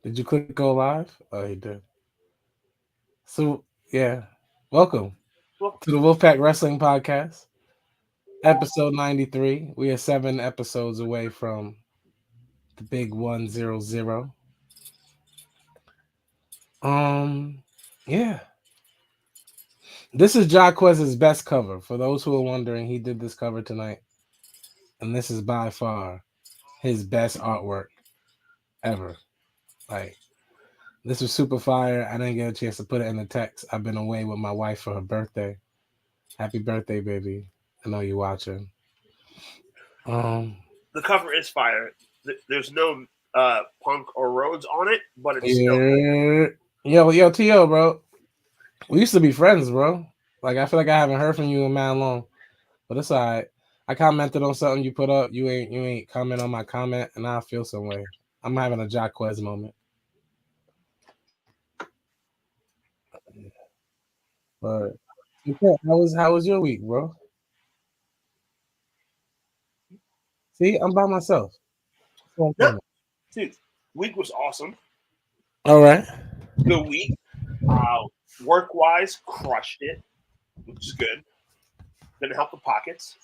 Did you click go live? Oh, you did. So, yeah. Welcome Well, to the Wolfpack Wrestling Podcast, episode 93. We are 7 episodes away from the big 100. Um, yeah. This is Jaquez's best cover. For those who are wondering, he did this cover tonight, and this is by far his best artwork ever. Like, this was super fire. I didn't get a chance to put it in the text. I've been away with my wife for her birthday. Happy birthday, baby. I know you're watching. Um, the cover is fire. There's no Punk or Rhodes on it, but it's still yeah. Yo, T.O., bro. We used to be friends, bro. Like, I feel like I haven't heard from you in man long. But it's all right. I commented on something you put up. You ain't comment on my comment, and I feel some way. I'm having a Jaquez moment. But okay, how was your week, bro? See, I'm by myself. That's what I'm no, talking dude. Week was awesome. about. All right. Good week. Work wise, crushed it, which is good. Didn't help the pockets.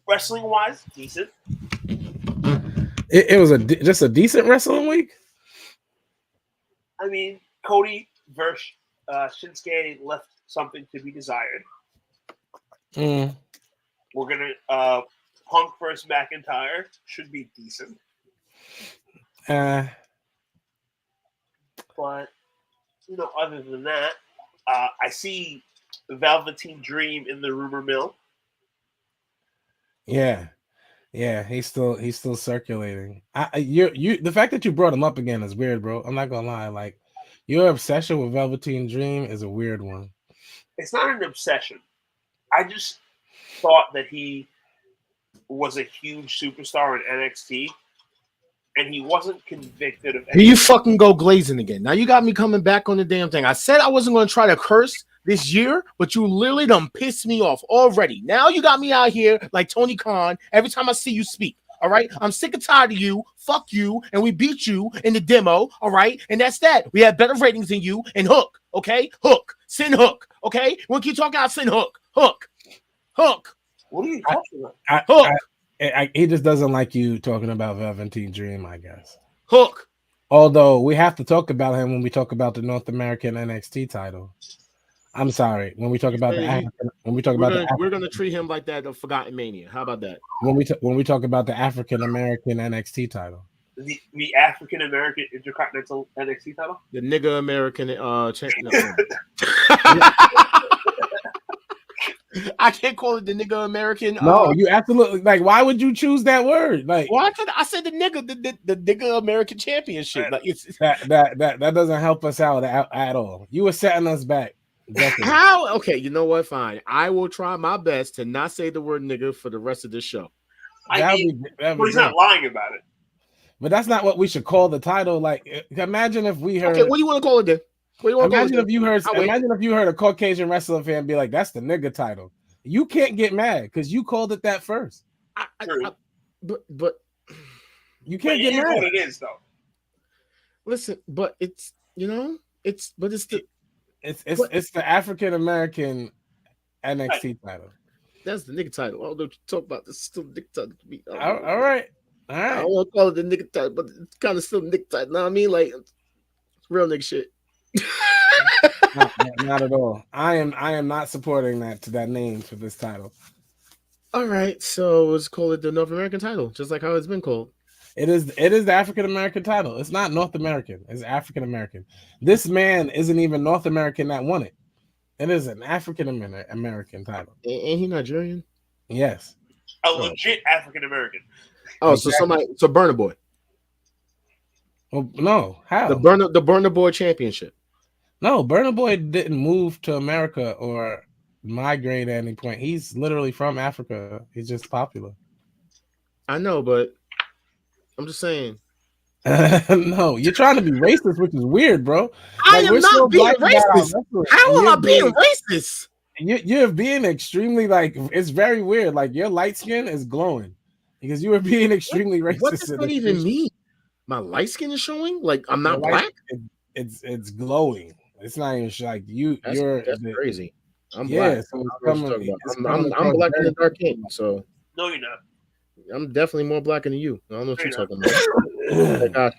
Wrestling wise, decent. It was just a decent wrestling week. I mean, Cody versus Shinsuke left something to be desired. Mm. We're gonna Punk versus McIntyre should be decent, Uh, but other than that, I see the Velveteen Dream in the rumor mill. yeah. Yeah, he's still circulating. You the fact that you brought him up again is weird, bro. I'm not gonna lie. Like, your obsession with Velveteen Dream is a weird one. It's not an obsession. I just thought that he was a huge superstar in NXT, and he wasn't convicted of Here you fucking go glazing again. Now you got me coming back on the damn thing. I said I wasn't going to try to curse this year, but you literally done pissed me off already. Now you got me out here like Tony Khan every time I see you speak. All right, I'm sick and tired of you. Fuck you, and we beat you in the demo. All right, and that's that. We have better ratings than you. And Hook, okay, Hook, Sin Hook, okay. We'll keep talking about Sin Hook, Hook. What are you talking about? Hook. He just doesn't like you talking about Velveteen Dream, I guess. Hook. Although we have to talk about him when we talk about the North American NXT title. I'm sorry, when we talk about the African, we're gonna treat him like that of Forgotten Mania. How about that? when we talk about the African American NXT title. The African American Intercontinental NXT title? The nigga American champion. I can't call it the nigga American. No, you absolutely like. Why would you choose that word? Like, well, I said the nigga, the nigga American Championship. Like it's that doesn't help us out at all. You were setting us back. Definitely. How? Okay, you know what? Fine. I will try my best to not say the word nigga for the rest of this show. But he's not lying about it. But that's not what we should call the title. Like, imagine if we heard. Okay, what do you want to call it then? Imagine if you heard a Caucasian wrestling fan be like, "That's the nigga title." You can't get mad because you called it that first. But you can't get mad. What it is though. Listen, but it's it's the African American NXT title. That's the nigga title. Although you talk about this, still nigga title to me. All right. I don't want to call it the nigga title, but it's kind of still nigga title. Know what I mean? Like, it's real nigga shit. not at all. I am not supporting that name for this title. All right, so let's call it the North American title, just like how it's been called. It is the African American title. It's not North American. It's African American. This man isn't even North American that won it. It is an African American title. Ain't he Nigerian? Yes. A legit African American. Oh, exactly. So Burna Boy. Well, no, how? The Burna Boy Championship. No, Burna Boy didn't move to America or migrate at any point. He's literally from Africa. He's just popular. I know, but I'm just saying. No, you're trying to be racist, which is weird, bro. I am not being racist. How am I being racist? You're being extremely it's very weird. Like, your light skin is glowing because you were being extremely racist. What does that even mean? My light skin is showing? Like I'm Your not light- black? It's glowing. It's not even like you. That's the- crazy. I'm yeah. black. So I it's don't know what you're coming. talking about. It's I'm coming I'm across black in very- the dark king, so No, you're not. I'm definitely more black than you. I don't know what you're Fair talking about. Hey, gosh.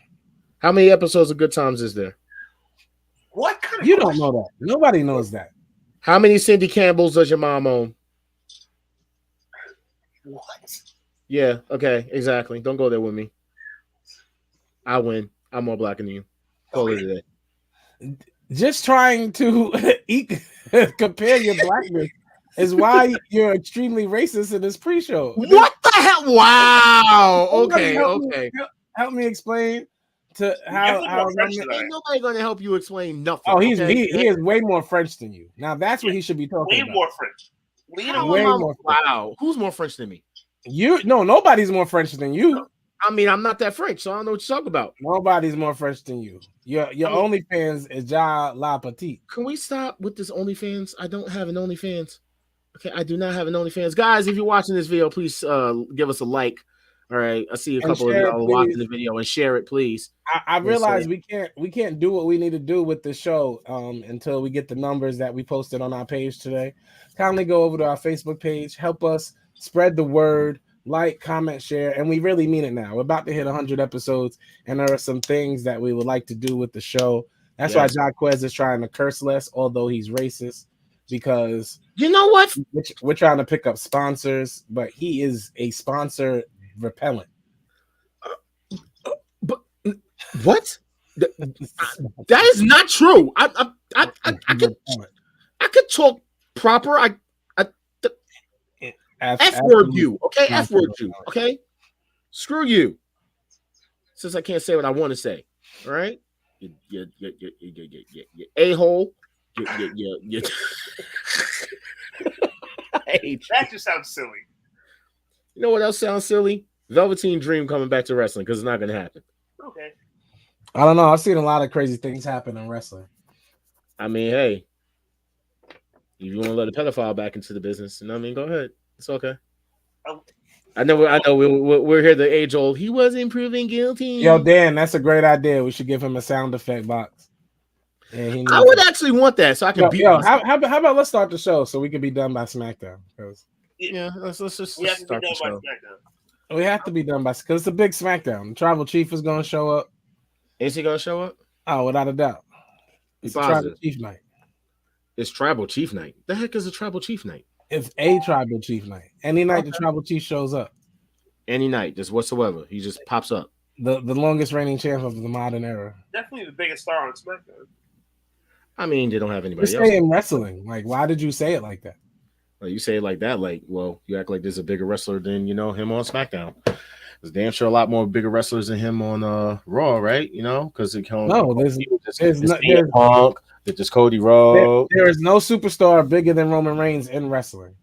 How many episodes of Good Times is there? What kind of You don't question? know that. Nobody knows that. How many Cindy Campbells does your mom own? What? Yeah, okay, exactly. Don't go there with me. I win. I'm more black than you. Call it a day. Just trying to compare your blackness is why you're extremely racist in this pre-show. What the hell? Wow. Somebody Okay. help me explain to Definitely how more French than I Ain't am. nobody gonna help you explain nothing. Oh, he is way more French than you. Now that's what he should be talking Way about. more French. Lean How on Way am I- more French. Wow. Who's more French than me? Nobody's more French than you. I mean, I'm not that French, so I don't know what you're talking about. Nobody's more French than you. Your OnlyFans is Ja La Petite. Can we stop with this OnlyFans? I don't have an OnlyFans. Okay, I do not have an OnlyFans. Guys, if you're watching this video, please give us a like. All right, I see a And couple of share it, y'all please. watching the video, and share it, please. I Yes, realize sir. we can't do what we need to do with the show until we get the numbers that we posted on our page today. Kindly go over to our Facebook page, help us spread the word, like, comment, share, and we really mean it now. We're about to hit 100 episodes, and there are some things that we would like to do with the show. That's Yes. why Jaquez is trying to curse less, although he's racist, because You know what? we're trying to pick up sponsors, but he is a sponsor repellent. What? That is not true. I could talk proper. F word you, okay? F word you, okay? Screw you. Since I can't say what I want to say, all right? You a-hole. You. I hate you. That just sounds silly. You know what else sounds silly? Velveteen Dream coming back to wrestling because it's not going to happen. Okay. I don't know. I've seen a lot of crazy things happen in wrestling. I mean, hey, if you want to let a pedophile back into the business, you know what I mean? Go ahead. It's okay. I know. We're here. The age old. He wasn't proven guilty. Yo, Dan, that's a great idea. We should give him a sound effect box. And I would actually want that so I can beat. How about let's start the show so we can be done by SmackDown? Yeah, let's just We have to be start done the by show. SmackDown. We have to be done by because it's a big SmackDown. The Tribal Chief is going to show up. Is he gonna show up? Oh, without a doubt. Be It's a Tribal positive. Chief night. It's Tribal Chief Night. The heck is a Tribal Chief Night? It's a Tribal Chief night. Any night the Tribal Chief shows up. Any night, just whatsoever. He just pops up. The longest reigning champ of the modern era. Definitely the biggest star on SmackDown. I mean, they don't have You anybody say else. in wrestling. Like, why did you say it like that? Like, you say it like that, like, well, you act like there's a bigger wrestler than him on SmackDown. There's damn sure a lot more bigger wrestlers than him on Raw, right? You know, because it comes. No, there's Punk. There's Cody Rhodes. there is no superstar bigger than Roman Reigns in wrestling.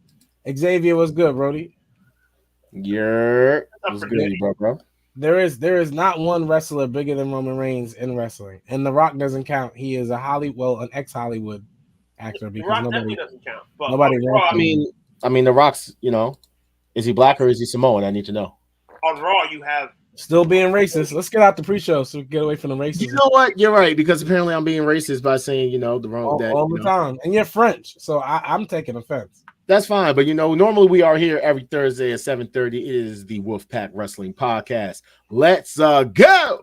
Xavier was good, Brody. Yeah, it was good, bro. There is not one wrestler bigger than Roman Reigns in wrestling, and The Rock doesn't count. He is an ex-Hollywood actor The because Rock nobody. definitely doesn't count. But nobody on wants Raw, him. I mean, The Rock's. You know, is he black or is he Samoan? I need to know. on Raw, you have Still being racist. Let's get out the pre-show so we can get away from the racism. You know what? You're right because apparently I'm being racist by saying the wrong all the time, and you're French, so I'm taking offense. That's fine, but normally we are here every Thursday at 7:30. It is the Wolfpack Wrestling Podcast. Let's go.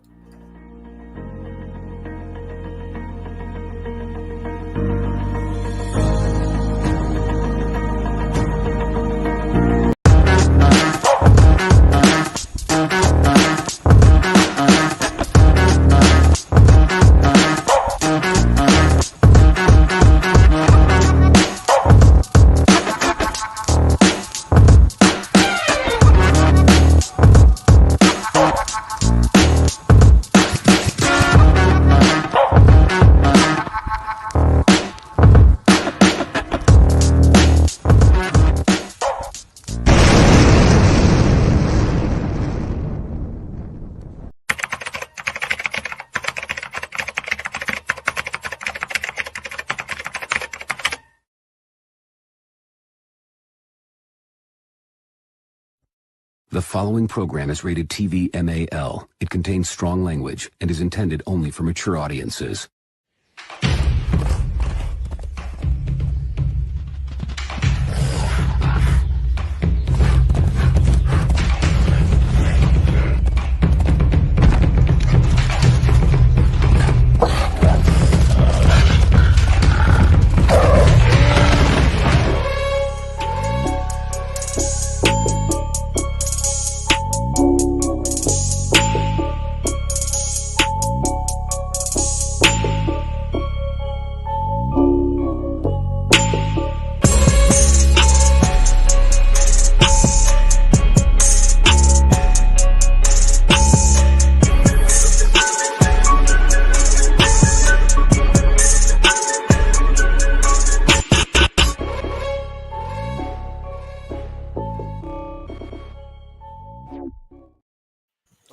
The following program is rated TV MAL. It contains strong language and is intended only for mature audiences.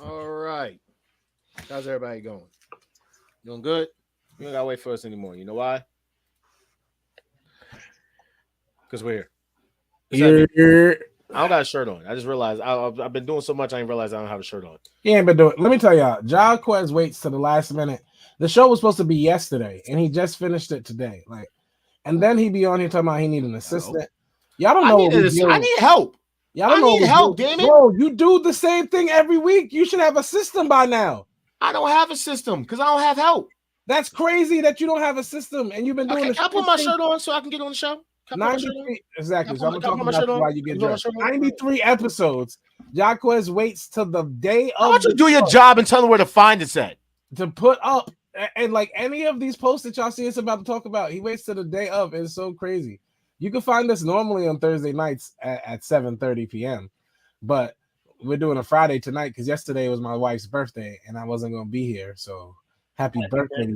All right. How's everybody going? Doing good? You don't gotta wait for us anymore. You know why? Because we're here. I don't got a shirt on. I just realized I've been doing so much I didn't realize I don't have a shirt on. He ain't been doing. Let me tell y'all, Jaquez waits to the last minute. The show was supposed to be yesterday, and he just finished it today. Like, and then he be on here talking about he need an assistant. Y'all don't know. I need help. Y'all don't know. I need help, damn it. Bro, you do the same thing every week. You should have a system by now. I don't have a system because I don't have help. That's crazy that you don't have a system and you've been doing. Can I put my shirt on so I can get on the show? 93 exactly. So I'm gonna talk about shirt why you get dressed. 93 episodes. Jaquez waits till the day of. How about you do your job and tell them where to find it at? To put up and like any of these posts that y'all see us about to talk about, he waits till the day of. It's so crazy. You can find us normally on Thursday nights at 7:30 p.m. But we're doing a Friday tonight because yesterday was my wife's birthday and I wasn't gonna be here. So happy birthday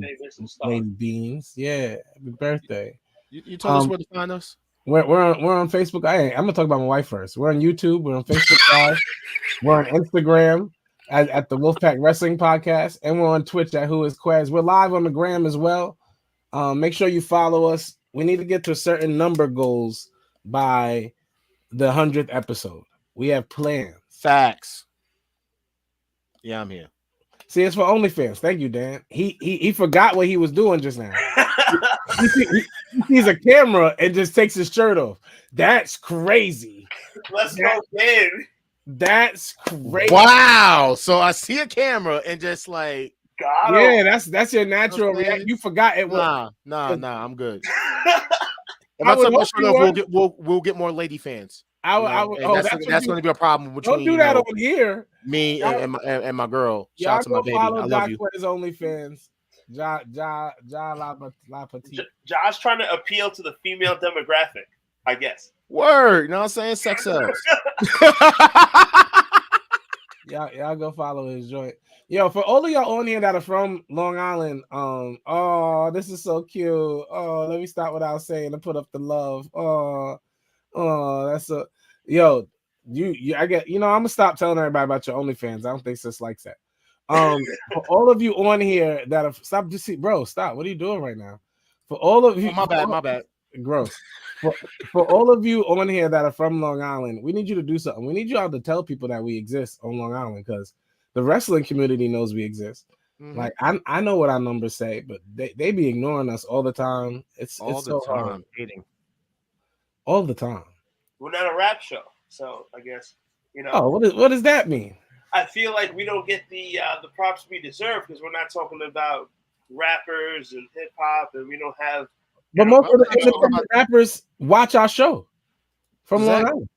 Lady Beans. Yeah, happy birthday. You told us where to find us? We're on Facebook. I'm gonna talk about my wife first. We're on YouTube, we're on Facebook Live, we're on Instagram at the Wolfpack Wrestling Podcast, and we're on Twitch at Who Is Quez. We're live on the gram as well. Make sure you follow us. We need to get to a certain number goals by the 100th episode. We have plans. Facts. Yeah, I'm here. See, it's for OnlyFans. Thank you, Dan. He forgot what he was doing just now. he sees a camera and just takes his shirt off. That's crazy. Let's go, Dan. That's crazy. Wow. So I see a camera and just like, that's your natural reaction. You forgot it was. Nah, I'm good. If I took my shirt off, we'll get more lady fans. That's going to be a problem between. Don't do that on here. Me and my girl. Shout out to my baby. I love you. His OnlyFans. La Petite. Josh trying to appeal to the female demographic, I guess. Word, you know what I'm saying? Sex sells. y'all go follow his joint. Yo, for all of y'all on here that are from Long Island, oh, this is so cute. Oh, let me stop what I was saying and put up the love. Oh, that's a yo. I get. I'm gonna stop telling everybody about your OnlyFans. I don't think sis likes that. For all of you on here that have stop, just see, bro. Stop. What are you doing right now? For all of you, my bad. Gross. For all of you on here that are from Long Island, we need you to do something. We need you all to tell people that we exist on Long Island because the wrestling community knows we exist. Mm-hmm. Like I know what our numbers say, but they be ignoring us all the time. It's so hard. All the time. We're not a rap show, so I guess Oh, what does that mean? I feel like we don't get the props we deserve because we're not talking about rappers and hip hop, and we don't have. But most of the independent rappers watch our show from Long Island.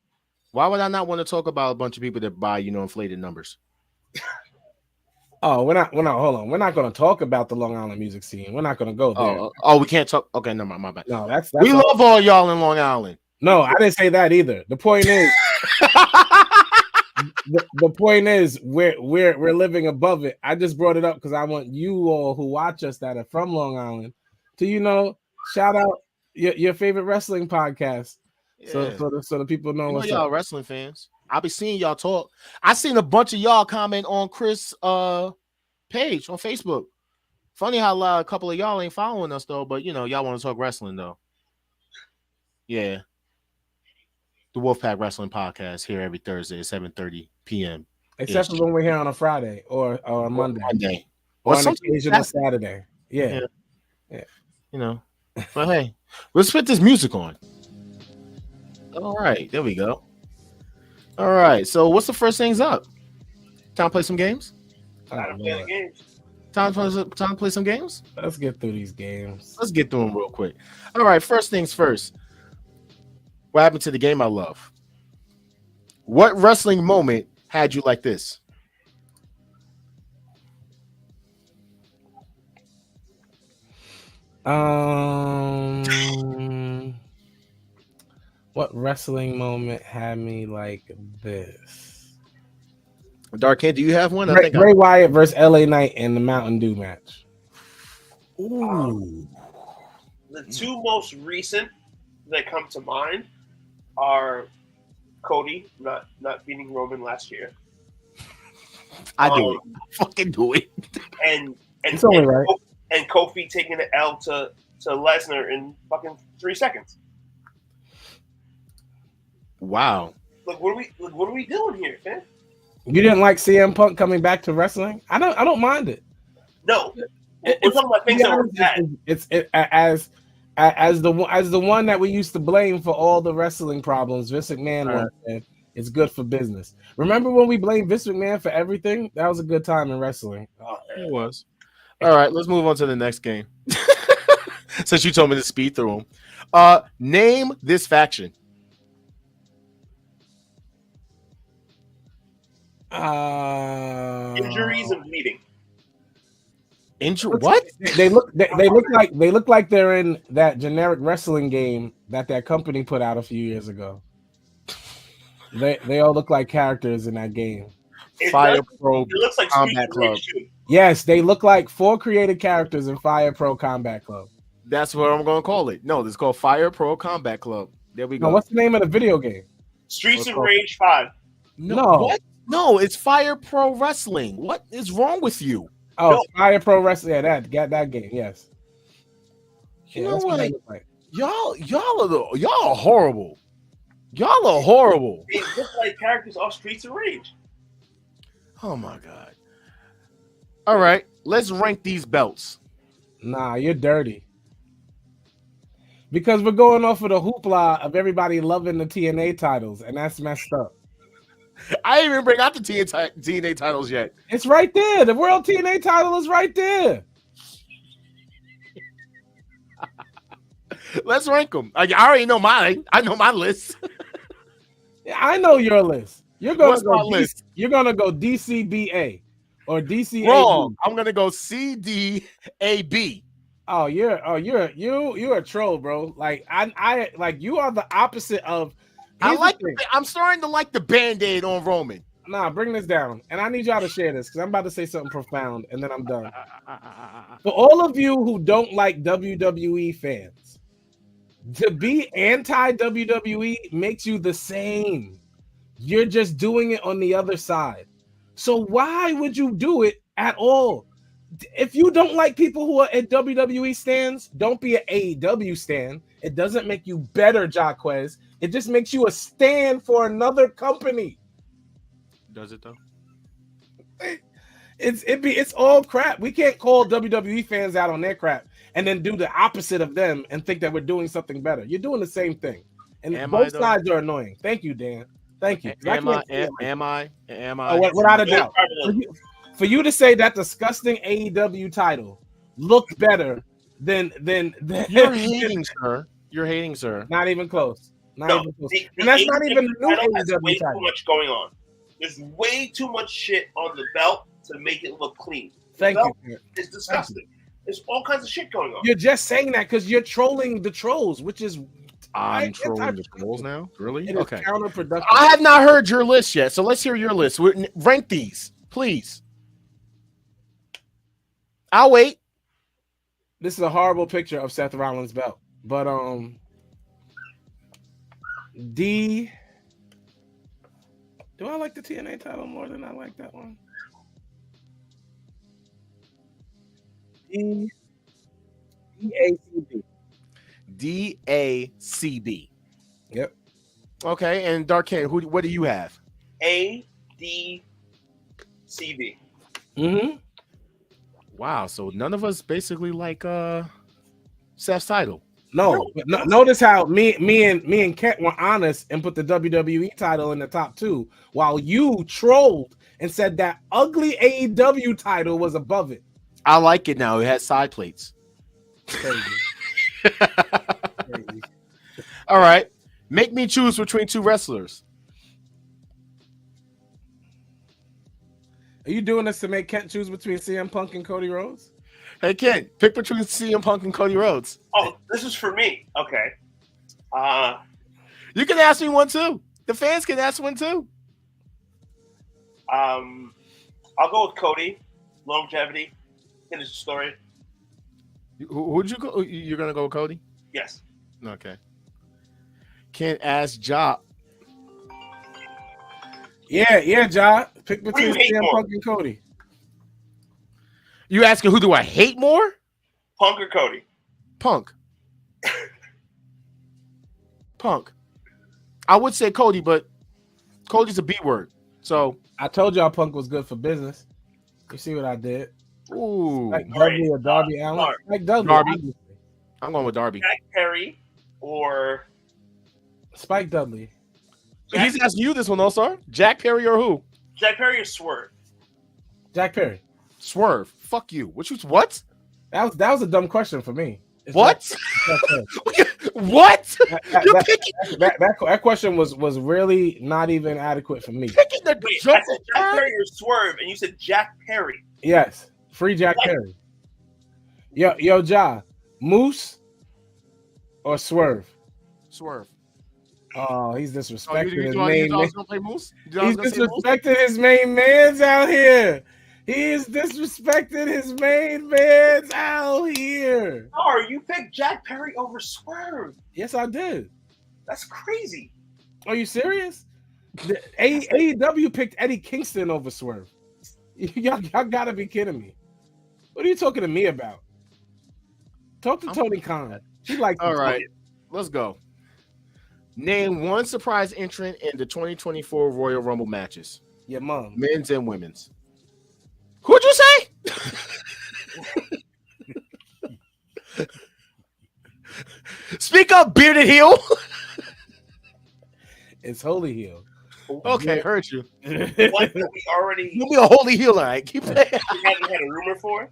Why would I not want to talk about a bunch of people that buy, inflated numbers? Oh, we're not. Hold on. We're not going to talk about the Long Island music scene. We're not going to go there. Oh, we can't talk. Okay, no, my bad. No, that's we love all y'all in Long Island. No, I didn't say that either. The point is, the point is, we're living above it. I just brought it up because I want you all who watch us that are from Long Island to, shout out your favorite wrestling podcast. Yeah. So the people know what's y'all up. Wrestling fans. I'll be seeing y'all talk. I seen a bunch of y'all comment on Chris' page on Facebook. Funny how a couple of y'all ain't following us though, but y'all want to talk wrestling though. Yeah. the Wolfpack Wrestling Podcast here every Thursday at 7:30 p.m. Except for when we're here on a Friday or a Monday. Or an occasional Saturday. Yeah. You know. But hey, let's put this music on. All right, there we go. All right, so what's the first things up? Time to play some games? Time to play the games. Time to play some games? Let's get through these games. Let's get through them real quick. All right, first things first. What happened to the game I love? What wrestling moment had you like this? What wrestling moment had me like this? Dark Kid, do you have one? Bray Wyatt versus LA Knight in the Mountain Dew match. Ooh. The two most recent that come to mind are Cody not beating Roman last year. I do it. Fucking do it. And it's only right. And Kofi taking the L to Lesnar in fucking 3 seconds. Wow. Look, what are we doing here, man? You didn't like CM Punk coming back to wrestling? I don't mind it. No, we're talking about things that were bad. It's as the one that we used to blame for all the wrestling problems. Vince McMahon was. It's good for business. Remember when we blamed Vince McMahon for everything? That was a good time in wrestling. Oh, it was. All right, let's move on to the next game. Since you told me to speed through them, name this faction. Injuries and bleeding. What? They look like they're in that generic wrestling game that company put out a few years ago. They all look like characters in that game. Fire Pro it looks like Combat Club. Yes, they look like 4 created characters in Fire Pro Combat Club. That's what I'm going to call it. No, this is called Fire Pro Combat Club. There we go. No, what's the name of the video game? Streets of Rage 5. No. What? No, it's Fire Pro Wrestling. What is wrong with you? Oh, no. Fire Pro Wrestling. Yeah, that game. Yes. You know what? Like. Y'all are horrible. Y'all are horrible. They look like characters off Streets of Rage. Oh my god. All right, let's rank these belts. Nah, you're dirty. Because we're going off of the hoopla of everybody loving the TNA titles, and that's messed up. I didn't even bring out the TNA titles yet. It's right there. The World TNA title is right there. Let's rank them. I already know mine. I know my list. Yeah, I know your list. You're gonna go DCBA or DCAB. Wrong. I'm gonna go CDAB. Oh, you're a troll, bro. Like I like you are the opposite of. I'm starting to like the Band-Aid on Roman. Nah, bring this down, and I need y'all to share this because I'm about to say something profound, and then I'm done. For all of you who don't like WWE fans, to be anti-WWE makes you the same. You're just doing it on the other side. So why would you do it at all? If you don't like people who are at WWE stands, don't be an AEW stan. It doesn't make you better, Jaquez. It just makes you a stand for another company. Does it though? It's all crap. We can't call WWE fans out on their crap and then do the opposite of them and think that we're doing something better. You're doing the same thing, and both sides are annoying. Thank you, Dan. Thank you. Am I? Oh, without a doubt. For you to say that disgusting AEW title looked better than you're hating, sir. You're hating, sir. Not even close. Not even close. And that's not even the new AEW way title. Too much going on. There's way too much shit on the belt to make it look clean. Thank you. It's disgusting. There's all kinds of shit going on. You're just saying that because you're trolling the trolls, which is I'm trolling the trolls now. Really? Okay. Counterproductive. I have not heard your list yet, so let's hear your list. Rank these, please. I'll wait. This is a horrible picture of Seth Rollins' belt, but D. Do I like the TNA title more than I like that one? DACB. DACB. Yep. Okay, and Dark Ken, what do you have? ADCV. Mm-hmm. Wow, so none of us basically like Seth's title. No, but notice how me and Kent were honest and put the WWE title in the top 2, while you trolled and said that ugly AEW title was above it. I like it now. It has side plates. Crazy. Crazy. All right. Make me choose between 2 wrestlers. Are you doing this to make Kent choose between CM Punk and Cody Rhodes? Hey, Ken, pick between CM Punk and Cody Rhodes. Oh, this is for me. Okay. You can ask me one too. The fans can ask one too. I'll go with Cody. Longevity. Finish the story. Who'd you go? You're gonna go with Cody? Yes. Okay. Can't ask Job. Yeah, Ja. Pick Who do you between hate CM more? Punk and Cody. You asking who do I hate more? Punk or Cody? Punk. Punk. I would say Cody, but Cody's a B word. So I told y'all Punk was good for business. You see what I did? ooh, Like All right, Dudley or Darby Allin? Mark. Like Dudley. Darby. Obviously. I'm going with Darby. Jack Perry or Spike Dudley. He's asking you this one, though, sir. Jack Perry or who? Jack Perry or Swerve? Jack Perry. Swerve. Fuck you. What? That was a dumb question for me. It's What? Jack Perry. What? That- You're that- picking that question was really not even adequate for me. the Wait, I joke. said Jack Perry or Swerve, and you said Jack Perry. Yes, free Jack Perry. Yo, Ja, Moose or Swerve? Swerve. Oh, he's Oh, disrespecting you his thought main I man. was gonna play Moose? You thought I He's was gonna say Moose? disrespecting his main man's out here. He is disrespecting his main man's out here. Oh, you picked Jack Perry over Swerve. Yes, I did. That's crazy. Are you serious? The AEW picked Eddie Kingston over Swerve. Y'all gotta be kidding me. What are you talking to me about? Talk to Tony Khan. She likes All to right, let's go. Name one surprise entrant in the 2024 Royal Rumble matches, Your mom. men's and women's. Who'd you say? Speak up, bearded heel. It's Holy Heel. Okay, heard you. One that we already You'll be a holy heel, all right? Keep playing. hadn't had a rumor for.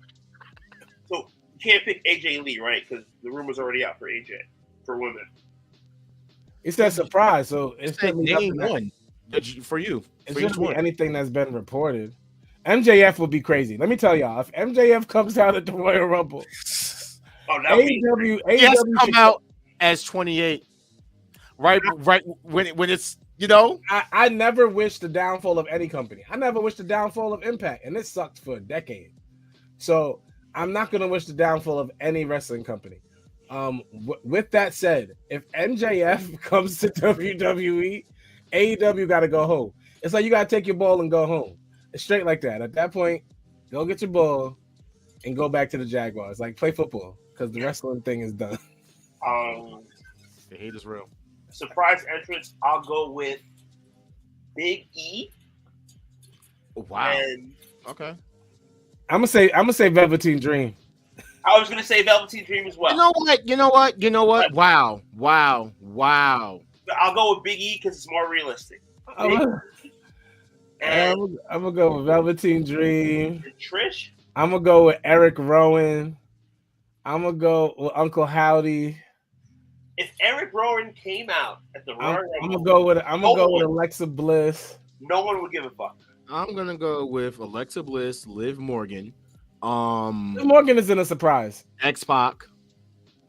So you can't pick AJ Lee, right? Because the rumor's already out for AJ for women. It's that surprise, so it's Name one for you. It's For each just one. anything that's been reported. MJF will be crazy. Let me tell y'all, if MJF comes out at the Royal Rumble, Oh, that would be He has to AEW come out as 28. Right when it's, you know. I never wish the downfall of any company. I never wish the downfall of Impact, and it sucked for a decade. So I'm not gonna wish the downfall of any wrestling company. With that said, if MJF comes to WWE, AEW got to go home. It's like you got to take your ball and go home. It's straight like that. At that point, go get your ball and go back to the Jaguars. Like, play football because the wrestling thing is done. The hate is real. surprise entrance. I'll go with Big E. Wow. And Okay. I'm gonna say Velveteen Dream. I was gonna say Velveteen Dream as well. You know what? Wow. I'll go with Big E because it's more realistic. I'm gonna go with Velveteen Dream. And Trish. I'm gonna go with Eric Rowan. I'm gonna go with Uncle Howdy. If Eric Rowan came out at the Royal I'm Rumble, gonna go with Alexa Bliss. no one would give a fuck. I'm gonna go with Alexa Bliss, Liv Morgan, Morgan isn't a surprise. X-Pac.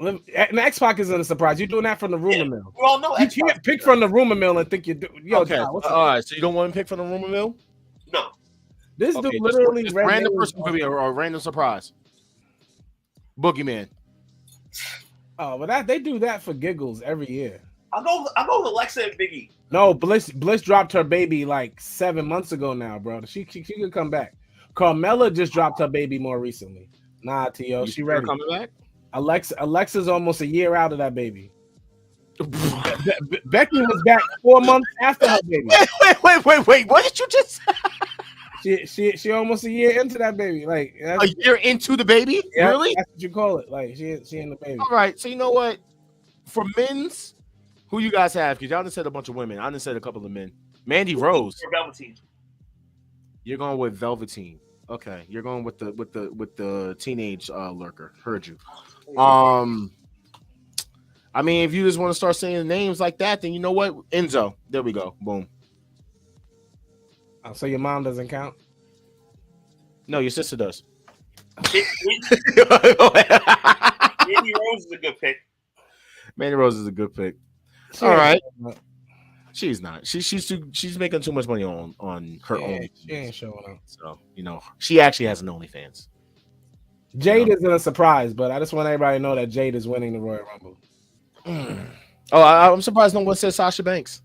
And X-Pac isn't a surprise. You're doing that from the rumor mill. Well, no, You can't pick from the rumor mill and think you do. Yo, Okay. John, what's All up? right. So you don't want to pick from the rumor mill? No. This Okay, dude literally just read random names person could be a random surprise. Boogeyman. Oh, but they do that for giggles every year. I'll go with Alexa and Big E. No, Bliss dropped her baby like 7 months ago now, bro. She could come back. Carmella just dropped her baby more recently. Nah, T.O., she ready. Coming back? Alexa's almost a year out of that baby. Becky was back 4 months after her baby. Wait. What did you just say? She almost a year into that baby. Like A year into the baby? yeah, Really? that's what you call it. Like she in the baby. All right. So you know what? For men's, who you guys have? Because y'all done said a bunch of women. I done said a couple of men. Mandy Rose. Or Velveteen. You're going with Velveteen. Okay. You're going with the teenage lurker. Heard you. I mean, if you just want to start saying names like that, then you know what? Enzo. There we go. Boom. So your mom doesn't count? No, your sister does. Mandy Rose is a good pick. Mandy Rose is a good pick. She All ain't right. showing up. She's not. She's making too much money on her own. She ain't showing up. So, she actually has an OnlyFans. Jade isn't a surprise, but I just want everybody to know that Jade is winning the Royal Rumble. Oh, I'm surprised no one said Sasha Banks.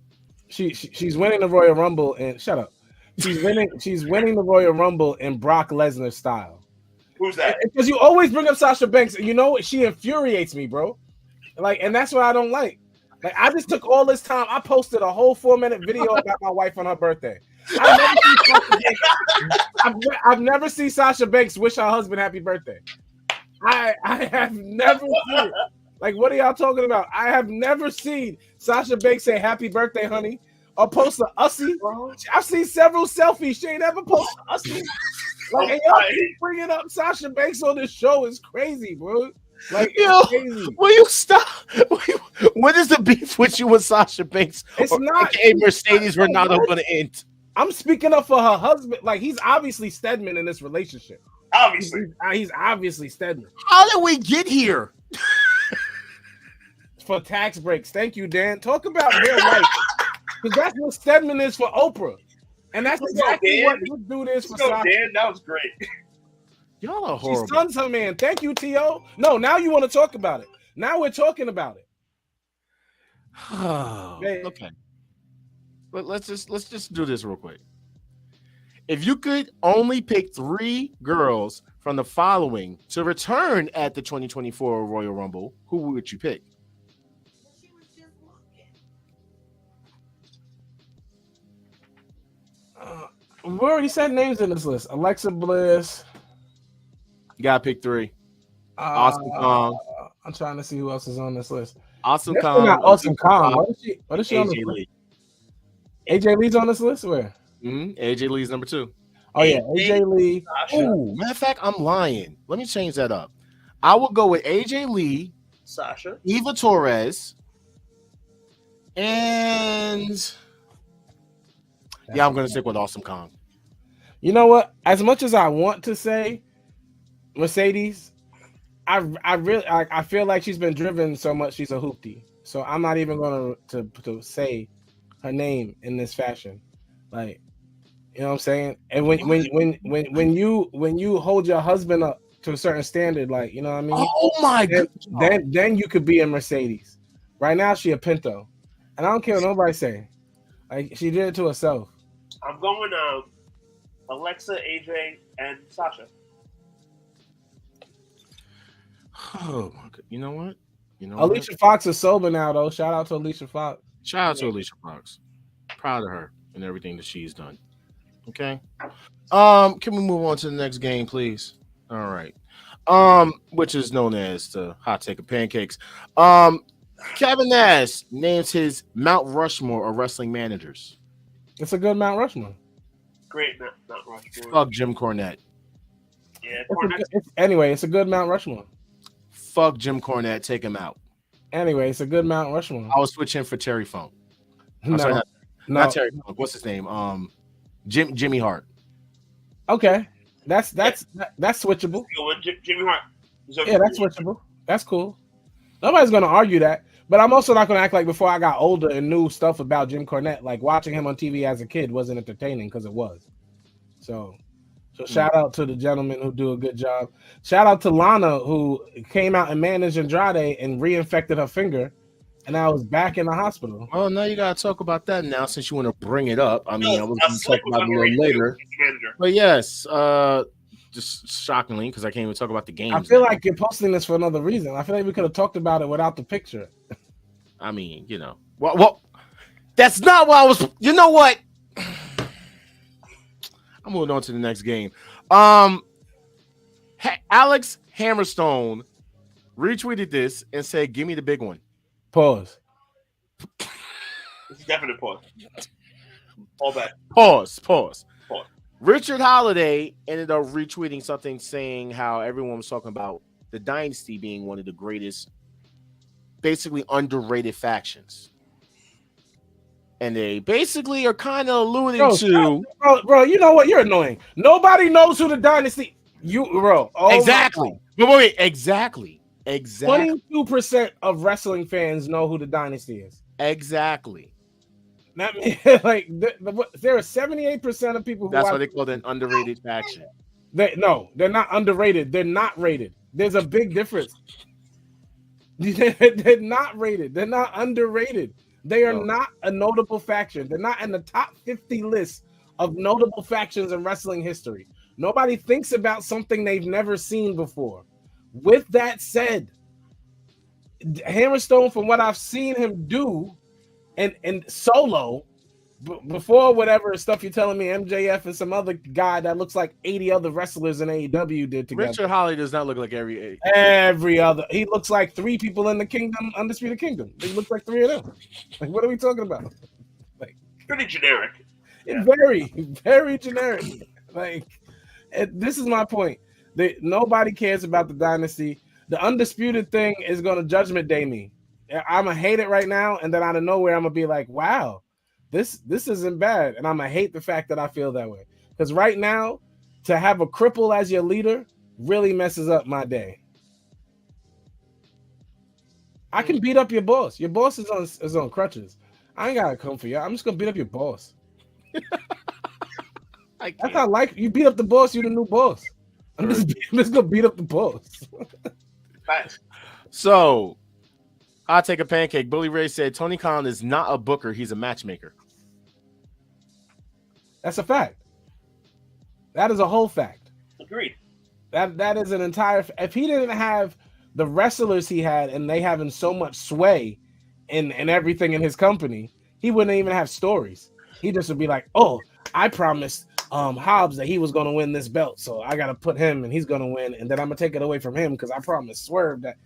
She's winning the Royal Rumble and shut up. She's winning the Royal Rumble in Brock Lesnar style. Who's that? Because you always bring up Sasha Banks. You know what? She infuriates me, bro. And that's what I don't like. Like, I just took all this time. I posted a whole 4-minute video about my wife on her birthday. I've never seen Sasha Banks wish her husband happy birthday. I have never seen it. Like, what are y'all talking about? I have never seen Sasha Banks say happy birthday, honey, or post a ussy. I've seen several selfies. She ain't ever posted ussy. Like, and y'all keep bringing up Sasha Banks on this show is crazy, bro. Like, crazy. Will you stop? What is the beef with you with Sasha Banks? It's not Mercedes Ronaldo going to end. I'm speaking up for her husband. Like, he's obviously Stedman in this relationship. Obviously. He's obviously Stedman. How did we get here? For tax breaks. Thank you, Dan. Talk about real life. Because that's what Stedman is for Oprah. And that's exactly what this dude is for Sasha. Dan, that was great. Y'all are horrible. She's sons her man. Thank you, T.O. No, now you want to talk about it. Now we're talking about it. Okay. But let's just do this real quick. If you could only pick 3 girls from the following to return at the 2024 Royal Rumble, who would you pick? We already said names in this list. Alexa Bliss. You gotta pick 3. Awesome Kong. I'm trying to see who else is on this list. Awesome Definitely Kong. not Awesome Kong. What is she on AJ this Lee. list? AJ Lee's on this list? Where? AJ Lee's number 2. Oh, yeah. AJ Lee. Oh, matter of fact, I'm lying. Let me change that up. I will go with AJ Lee, Sasha, Eva Torres, and yeah, I'm gonna stick with Awesome Kong. You know what? As much as I want to say Mercedes, I really feel like she's been driven so much she's a hoopty. So I'm not even going to say her name in this fashion. Like, you know what I'm saying? And when you hold your husband up to a certain standard, like, you know what I mean? Oh my god. Then you could be a Mercedes. Right now she a Pinto. And I don't care what nobody say. Like, she did it to herself. I'm going Alexa, AJ, and Sasha. Oh my god. You know what? Alicia Fox is sober now, though. Shout out to Alicia Fox. Shout out to Alicia Fox. Proud of her and everything that she's done. Okay. Can we move on to the next game, please? All right. Which is known as the hot take of pancakes. Kevin Nash names his Mount Rushmore of wrestling managers. It's a good Mount Rushmore. Great Mount Rushmore. Fuck Jim Cornette. Yeah, it's a good Mount Rushmore. Fuck Jim Cornette. Take him out. Anyway, it's a good Mount Rushmore. I was switching for Terry Funk. No, not Terry Funk. What's his name? Jimmy Hart. Okay, that's switchable. Jimmy Hart. Yeah, that's switchable. That's cool. Nobody's gonna argue that. But I'm also not gonna act like before I got older and knew stuff about Jim Cornette, like watching him on TV as a kid wasn't entertaining, because it was. So shout out to the gentlemen who do a good job. Shout out to Lana, who came out and managed Andrade and reinfected her finger, and I was back in the hospital. Well, now you gotta talk about that now, since you want to bring it up. I mean, I was going to talk about it a little later. But yes, just shockingly, because I can't even talk about the game. I feel like you're posting this for another reason. I feel like we could have talked about it without the picture. I mean, you know. Well, that's not what I was. You know what? I'm moving on to the next game. Alex Hammerstone retweeted this and said, "Give me the big one." Pause. It's a definite pause. All back. Pause. Richard Holiday ended up retweeting something saying how everyone was talking about the Dynasty being one of the greatest, basically underrated factions. And they basically are kind of alluding to... Bro, you know what? You're annoying. Nobody knows who the Dynasty... Exactly. Wait, exactly. 22% of wrestling fans know who the Dynasty is. Exactly. That means, like, there are 78% of people who... That's why they call it an underrated faction. They're not underrated. They're not rated. There's a big difference. They're not rated. They're not underrated. They are not a notable faction. They're not in the top 50 list of notable factions in wrestling history. Nobody thinks about something they've never seen before. With that said, Hammerstone, from what I've seen him do and solo, before whatever stuff you're telling me, MJF and some other guy that looks like 80 other wrestlers in AEW did together. Richard Holiday does not look like every other. He looks like 3 people in the Kingdom, Undisputed Kingdom. He looks like 3 of them. Like, what are we talking about? Like, pretty generic. Yeah. Very, very generic. Like, this is my point. Nobody cares about the Dynasty. The Undisputed thing is going to Judgment Day me. I'm going to hate it right now, and then out of nowhere, I'm going to be like, wow, this isn't bad. And I'm going to hate the fact that I feel that way. Because right now, to have a cripple as your leader really messes up my day. I can beat up your boss. Your boss is on crutches. I ain't got to come for you. I'm just going to beat up your boss. That's how you beat up the boss, you're the new boss. I'm just going to beat up the boss. So, I'll take a pancake. Billy Ray said Tony Khan is not a booker, he's a matchmaker. That's a fact. That is a whole fact. Agreed. That is an entire... If he didn't have the wrestlers he had and they having so much sway in everything in his company, he wouldn't even have stories. He just would be like, oh, I promised Hobbs that he was going to win this belt, so I got to put him and he's going to win, and then I'm going to take it away from him because I promised Swerve that...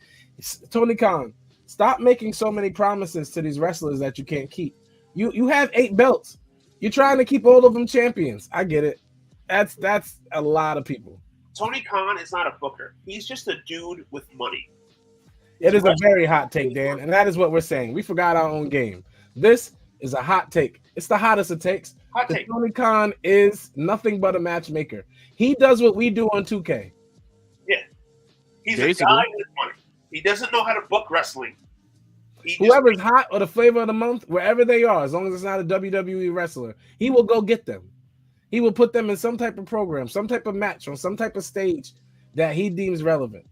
Tony Khan, stop making so many promises to these wrestlers that you can't keep. You have 8 belts. You're trying to keep all of them champions. I get it. That's a lot of people. Tony Khan is not a booker. He's just a dude with money. It is a very hot take, Dan, and that is what we're saying. We forgot our own game. This is a hot take. It's the hottest it takes. Hot take. Tony Khan is nothing but a matchmaker. He does what we do on 2K. Yeah. He's a guy with money. He doesn't know how to book wrestling. Whoever's hot or the flavor of the month, wherever they are, as long as it's not a WWE wrestler, he will go get them. He will put them in some type of program, some type of match, on some type of stage that he deems relevant.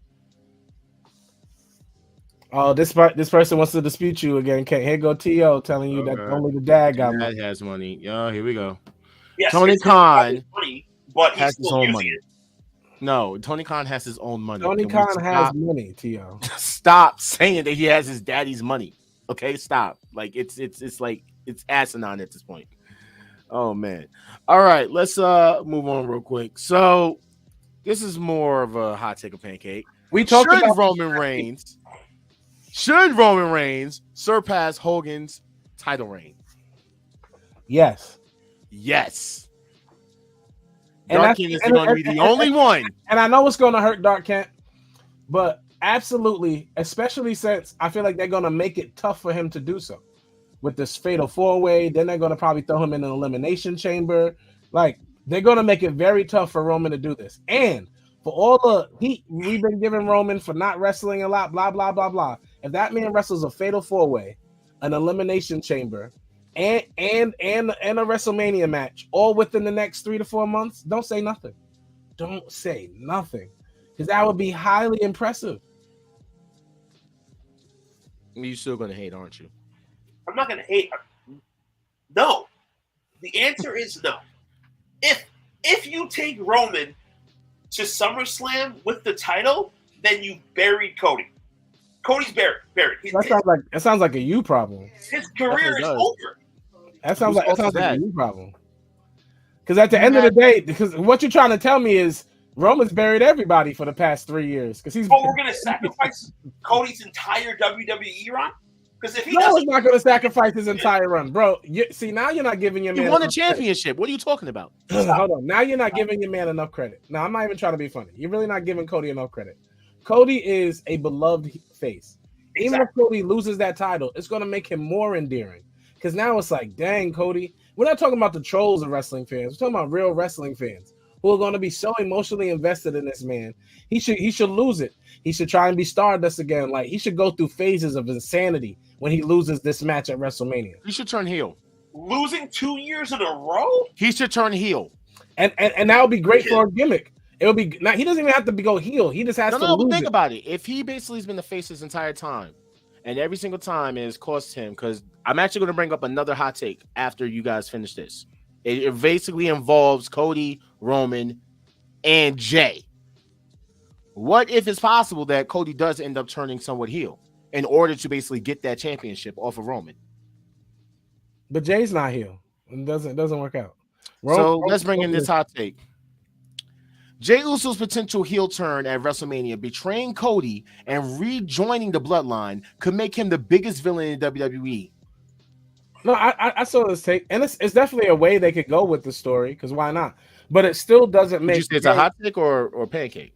Oh, this person wants to dispute you again. Here go T.O. telling you that only the dad got money. Dad has money. Yeah, here we go. Yes, Tony Khan money, but has his own money. It. No, Tony Khan has his own money. Tony Khan has money, T.O. Stop saying that he has his daddy's money. Okay, stop. Like it's like it's asinine at this point. Oh man. All right, let's move on real quick. So this is more of a hot take of pancake. We talked about Roman Reigns. Should Roman Reigns surpass Hogan's title reign? Yes. And Dark Kent is going to be the only one. And I know it's going to hurt Dark Kent, but absolutely, especially since I feel like they're going to make it tough for him to do so. With this fatal 4-way, then they're going to probably throw him in an elimination chamber. Like, they're going to make it very tough for Roman to do this. And for all the heat we've been giving Roman for not wrestling a lot, blah, blah, blah, blah. If that man wrestles a fatal 4-way, an elimination chamber, and a WrestleMania match, all within the next 3 to 4 months, don't say nothing. Don't say nothing. Because that would be highly impressive. You're still going to hate, aren't you? I'm not going to hate. No. The answer is no. If you take Roman to SummerSlam with the title, then you buried Cody. Cody's buried. That sounds like a you problem. His career is over. That sounds like a you problem. Because at the You end of the had- day, because what you're trying to tell me is Roman's buried everybody for the past 3 years. Because he's. But we're gonna sacrifice Cody's entire WWE run. Because if he No, doesn't, he's not going to sacrifice his entire run, bro. See, now you're not giving your man. He won a enough championship. What are you talking about? credit. Hold on. Now you're not giving your man enough credit. No, I'm not even trying to be funny. You're really not giving Cody enough credit. Cody is a beloved face. Even if Cody loses that title, it's going to make him more endearing. Because now it's like, dang, Cody. We're not talking about the trolls of wrestling fans. We're talking about real wrestling fans who are going to be so emotionally invested in this man. He should lose it. He should try and be Stardust again. Like, he should go through phases of insanity when he loses this match at WrestleMania. He should turn heel. losing 2 years in a row, He should turn heel. And that would be great for a gimmick. It would be. Now, he doesn't even have to go heel. He just has to lose think it. about it. If he basically has been the face this entire time, and every single time it has cost him, because I'm actually going to bring up another hot take after you guys finish this. It basically involves Cody, Roman, and Jay. What if it's possible that Cody does end up turning somewhat heel in order to basically get that championship off of Roman? But Jay's not heel. It doesn't work out. Let's bring in this hot take. Jey Uso's potential heel turn at WrestleMania, betraying Cody and rejoining the Bloodline, could make him the biggest villain in WWE. No, I saw this take, and it's definitely a way they could go with the story, because why not? But it still doesn't make. Did you say it's a hot take or pancake?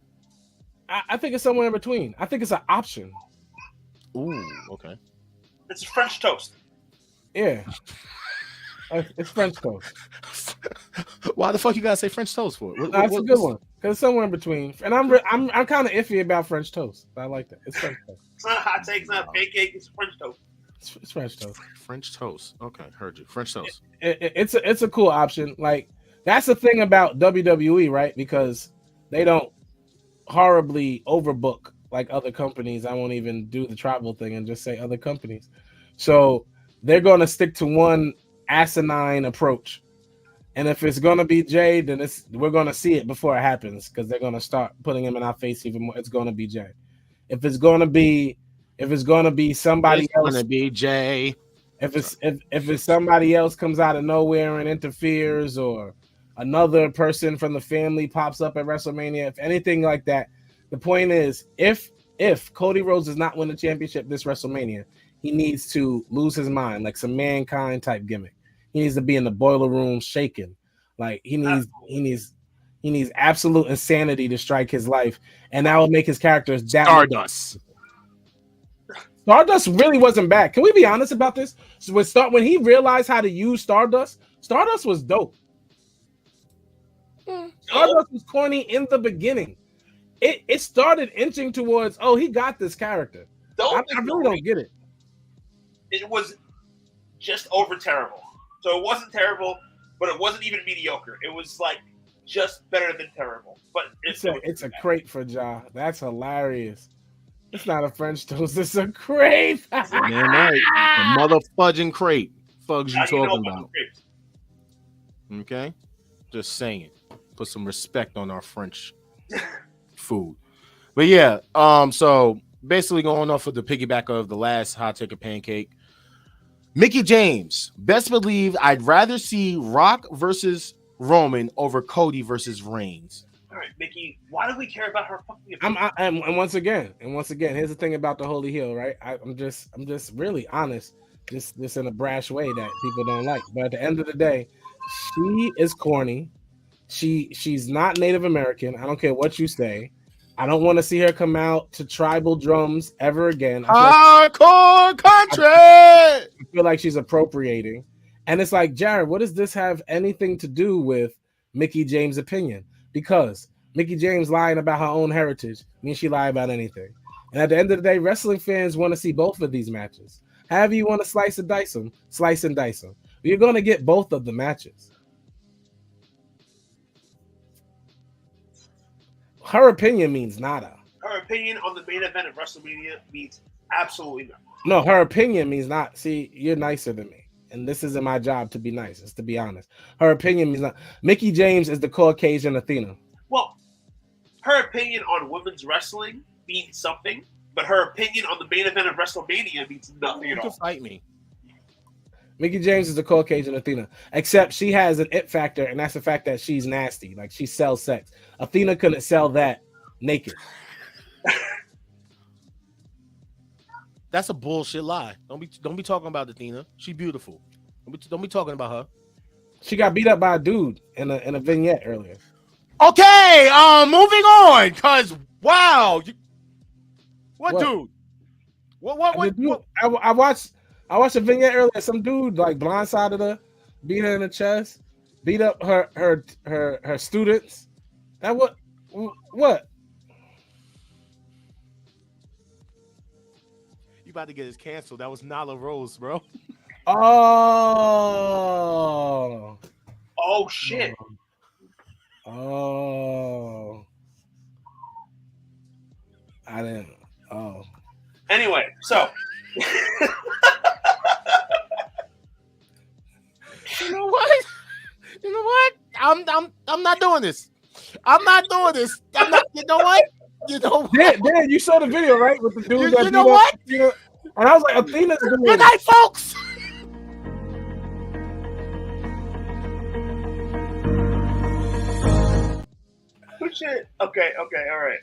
I think it's somewhere in between. I think it's an option. Ooh, okay. it's French toast. Yeah, it's French toast. Why the fuck you gotta say French toast for? That's a good one, because it's somewhere in between. And I'm kind of iffy about French toast. But I like that. It's French toast. It's not a hot take. It's not a pancake. It's French toast. It's French toast. French toast. Okay, heard you. French toast. It's a cool option. Like, that's the thing about WWE, right? Because they don't horribly overbook like other companies. I won't even do the tribal thing and just say other companies. So they're going to stick to one asinine approach. And if it's going to be Jay, then we're going to see it before it happens, because they're going to start putting him in our face even more. It's going to be Jay. If it's going to be somebody else, going to be Jay. If it's somebody else comes out of nowhere and interferes, or another person from the family pops up at WrestleMania, if anything like that, the point is, if Cody Rhodes does not win the championship this WrestleMania, he needs to lose his mind, like some Mankind type gimmick. He needs to be in the boiler room shaking. Like, he needs absolute insanity to strike his life, and that will make his characters that Stardust. Stardust really wasn't bad. Can we be honest about this? So when he realized how to use Stardust was dope. Stardust was corny in the beginning. It started inching towards, oh, he got this character. I really don't get it. It was just over terrible. So it wasn't terrible, but it wasn't even mediocre. It was like just better than terrible. But it's a crate for Ja. That's hilarious. It's not a French toast. It's a crate. Man, right. The mother fudging crate. Fugs you talking about? Okay, just saying. Put some respect on our French food. But yeah, so basically going off of the piggyback of the last hot take of pancake. Mickie James, best believe I'd rather see Rock versus Roman over Cody versus Reigns. All right, Mickie, why do we care about her fucking opinion? And once again, here's the thing about the Holy Hill, right? I'm just really honest, just in a brash way that people don't like. But at the end of the day, she is corny. She's not Native American. I don't care what you say. I don't want to see her come out to tribal drums ever again. Hardcore country. I feel like she's appropriating. And it's like, Jared, what does this have anything to do with Mickie James' opinion? Because Mickie James lying about her own heritage means she lie about anything. And at the end of the day, wrestling fans want to see both of these matches. However you want to slice and dice them. But you're going to get both of the matches. Her opinion means nada. Her opinion on the main event of WrestleMania means absolutely nothing. No, her opinion means not. See, you're nicer than me. And this isn't my job to be nice. It's to be honest. Her opinion means not. Mickie James is the Caucasian Athena. Well, her opinion on women's wrestling means something, but her opinion on the main event of WrestleMania means nothing You at can all. fight me. Mickey James is the Caucasian Athena, except she has an it factor, and that's the fact that she's nasty. Like, she sells sex. Athena couldn't sell that naked. That's a bullshit lie. Don't be talking about Athena. She beautiful. Don't be talking about her. She got beat up by a dude in a vignette earlier. Okay, moving on. Cause wow, what dude? What? I watched a vignette earlier. Some dude like blindsided her, beat her in the chest, beat up her students. That what? You about to get us canceled? That was Nala Rose, bro. Oh. Oh shit! Oh. I didn't. Oh. Anyway, so You know what? I'm not doing this. I'm not doing this. I'm not. You know what? You know what? Dan, you saw the video, right? With the dude that You know beat up what? Athena? And I was like, Athena's doing Good night, folks. shit. Okay, all right.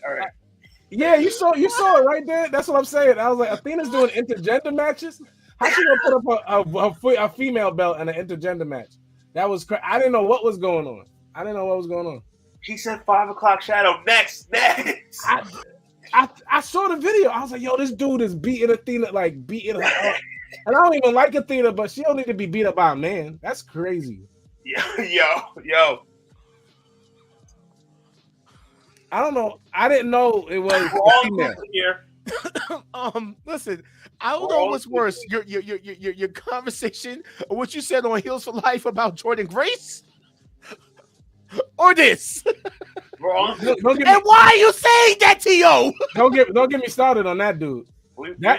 Yeah, you saw it right there. That's what I'm saying. I was like, Athena's doing intergender matches. How she gonna put up a female belt in an intergender match? That was crazy. I didn't know what was going on. He said 5 o'clock shadow. Next. I saw the video. I was like, yo, this dude is beating Athena, like beating her up. And I don't even like Athena, but she don't need to be beat up by a man. That's crazy. Yo. I don't know. I didn't know it was We're all female. here. Listen, I don't know what's worse, your conversation or what you said on Heels for Life about Jordan Grace, or this. We're all Don't get me, And why are you saying that to you? don't get me started on that dude. Now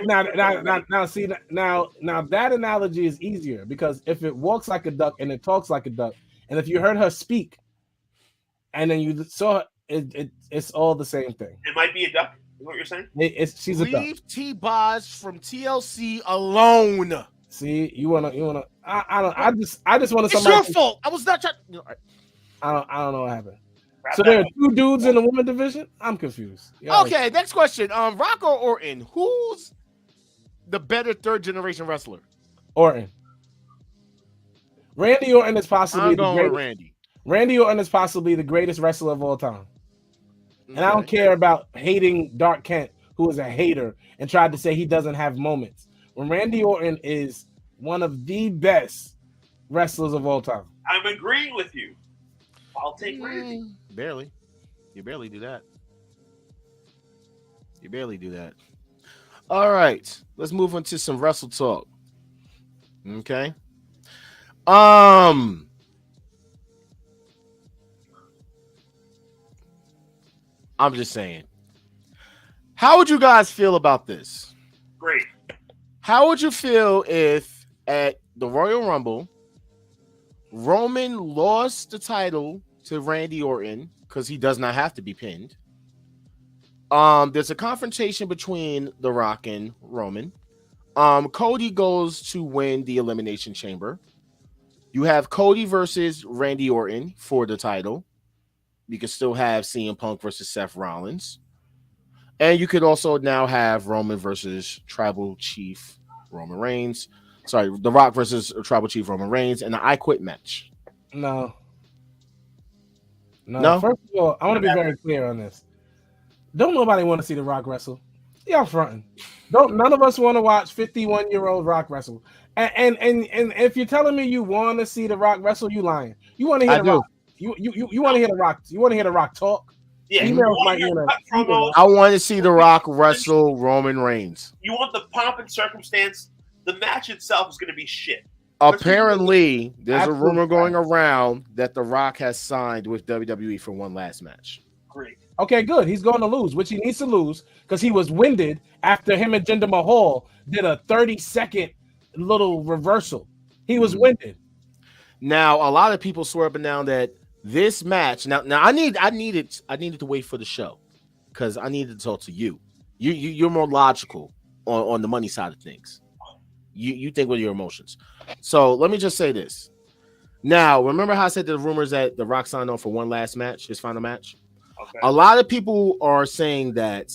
that analogy is easier because if it walks like a duck and it talks like a duck, and if you heard her speak, and then you saw her, it's all the same thing. It might be a duck. Is what you're saying? She's a duck. Leave T-Boz from TLC alone. See, you wanna. I just wanted It's somebody. your fault. I was not trying. I don't know what happened. Wrap So that there are up. 2 dudes in the women division. I'm confused. Y'all Okay, next question. Rock or Orton? Who's the better third generation wrestler? Orton. Randy Orton is possibly I'm the going with greatest. Randy. Randy Orton is possibly the greatest wrestler of all time. And I don't care about hating Dark Kent, who is a hater and tried to say he doesn't have moments. When Randy Orton is one of the best wrestlers of all time. I'm agreeing with you. I'll take Randy. Barely. You barely do that. All right. Let's move on to some wrestle talk. Okay. I'm just saying. How would you guys feel about this? Great. How would you feel if at the Royal Rumble, Roman lost the title to Randy Orton because he does not have to be pinned? There's a confrontation between The Rock and Roman. Cody goes to win the Elimination Chamber. You have Cody versus Randy Orton for the title. You can still have CM Punk versus Seth Rollins. And you could also now have Roman versus Tribal Chief Roman Reigns. Sorry, The Rock versus Tribal Chief Roman Reigns in the I Quit match. No. No? First of all, I want to be very clear on this. Don't nobody want to see The Rock wrestle. Y'all fronting. None of us want to watch 51-year-old Rock wrestle. And if you're telling me you want to see The Rock wrestle, you lying. You want to hear The Rock. You want to hear The Rock. You want to hear The Rock talk. Yeah, Emails you might want get a- promos. I want to see The Rock wrestle Roman Reigns. You want the pomp and circumstance. The match itself is going to be shit. Apparently, there's a Absolutely. rumor going around that The Rock has signed with WWE for one last match. Great. Okay, good. He's going to lose, which he needs to lose because he was winded after him and Jinder Mahal did a 30-second little reversal. He was winded. Now, a lot of people swear up and down that this match. Now I needed to wait for the show because I needed to talk to you. You're more logical on the money side of things. You think with your emotions. So let me just say this. Now, remember how I said the rumors that The Rock signed on for one last match, his final match? Okay. A lot of people are saying that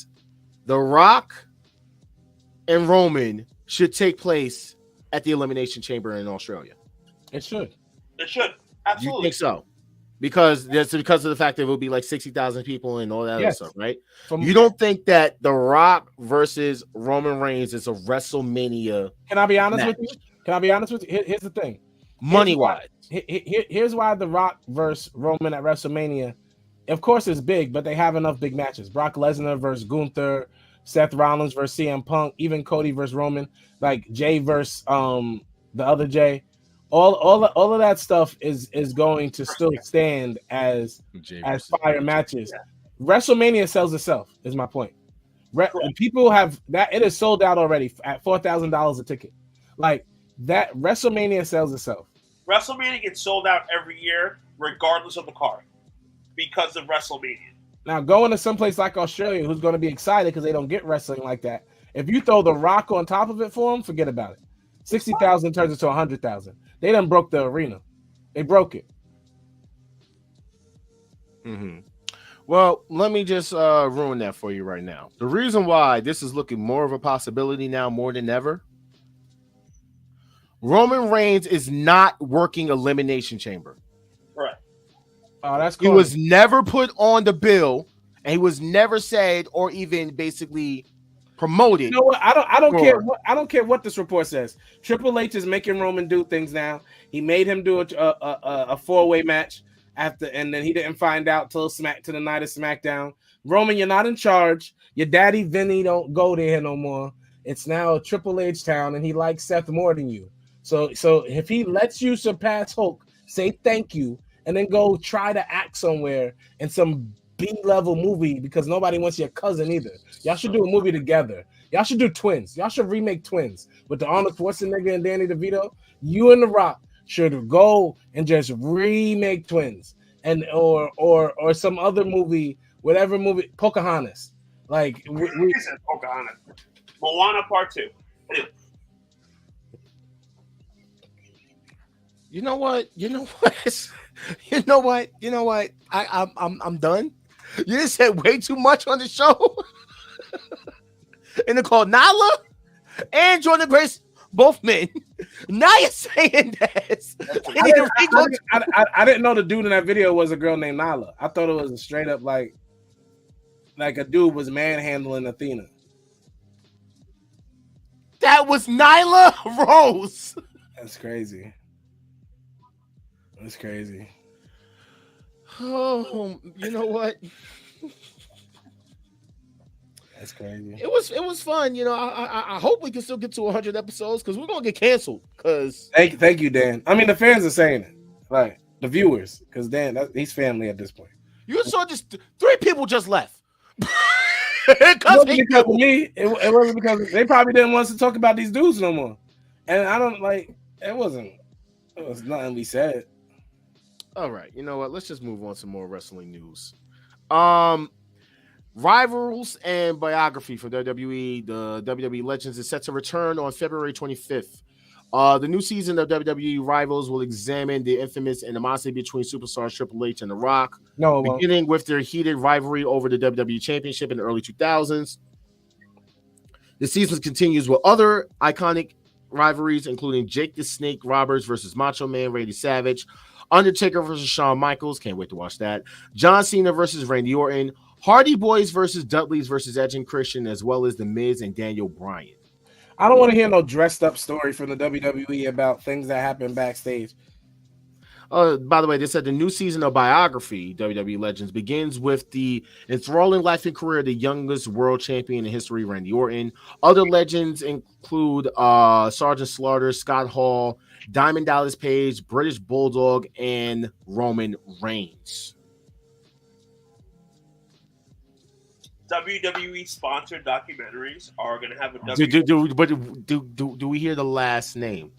The Rock and Roman should take place at the Elimination Chamber in Australia. It should. It should. You Absolutely. think so? Because of the fact that it will be like 60,000 people and all that other Yes. stuff, right? From, You don't think that The Rock versus Roman Reigns is a WrestleMania can I be honest match? with you? Can I be honest with you? Here's the thing. Money wise? Here's why The Rock versus Roman at WrestleMania, of course, is big, but they have enough big matches. Brock Lesnar versus Gunther, Seth Rollins versus CM Punk, even Cody versus Roman, like Jay versus the other Jay. All of that stuff is going to still stand as fire matches. Yeah. WrestleMania sells itself, is my point. People have that, it is sold out already at $4,000 a ticket. Like that, WrestleMania sells itself. WrestleMania gets sold out every year, regardless of the card, because of WrestleMania. Now, going to someplace like Australia, who's going to be excited because they don't get wrestling like that. If you throw The Rock on top of it for them, forget about it. 60,000 turns into 100,000. They done broke the arena. They broke it. Mm-hmm. Well, let me just ruin that for you right now. The reason why this is looking more of a possibility now more than ever, Roman Reigns is not working Elimination Chamber. Right. Oh, that's cool. He was never put on the bill, and he was never said or even basically promoted. You know what? I don't care. I don't care what this report says. Triple H is making Roman do things now. He made him do a 4-way match after, and then he didn't find out till the night of SmackDown. Roman, you're not in charge. Your daddy Vinny don't go there no more. It's now a Triple H town, and he likes Seth more than you. So if he lets you surpass Hulk, say thank you, and then go try to act somewhere in some B-level movie because nobody wants your cousin either. Y'all should do a movie together. Y'all should do Twins. Y'all should remake Twins with the Arnold Schwarzenegger and Danny DeVito. You and The Rock should go and just remake Twins and or some other movie, whatever movie, Pocahontas. Like He said Pocahontas. Moana Part 2. Anyway. You know what? I'm done. You just said way too much on the show. And they called Nyla and Jordan Grace, both men. Now you're saying that. I didn't know the dude in that video was a girl named Nyla. I thought it was a straight up like a dude was manhandling Athena. That was Nyla Rose. That's crazy. That's crazy. Oh, you know what? That's crazy. It was fun. You know, I hope we can still get to 100 episodes because we're gonna get canceled. Because thank you, Dan. I mean, the fans are saying it, like the viewers, because Dan, he's family at this point. You saw just 3 people just left. It wasn't because of me. It wasn't because they probably didn't want us to talk about these dudes no more. And I don't like. It was nothing we said. All right, you know what? Let's just move on to more wrestling news. Rivals and biography for WWE. The WWE Legends is set to return on February 25th. The new season of WWE Rivals will examine the infamous animosity between superstars Triple H and The Rock, beginning with their heated rivalry over the WWE Championship in the early 2000s. The season continues with other iconic rivalries, including Jake the Snake Roberts versus Macho Man Randy Savage, Undertaker versus Shawn Michaels, can't wait to watch that, John Cena versus Randy Orton, Hardy Boys versus Dudleys versus Edge and Christian, as well as The Miz and Daniel Bryan. I don't want to hear no dressed up story from the WWE about things that happen backstage. By the way, they said the new season of biography, WWE Legends, begins with the enthralling life and career of the youngest world champion in history, Randy Orton. Other legends include Sergeant Slaughter, Scott Hall, Diamond Dallas Page, British Bulldog, and Roman Reigns. WWE sponsored documentaries are going to have a Do we hear the last name?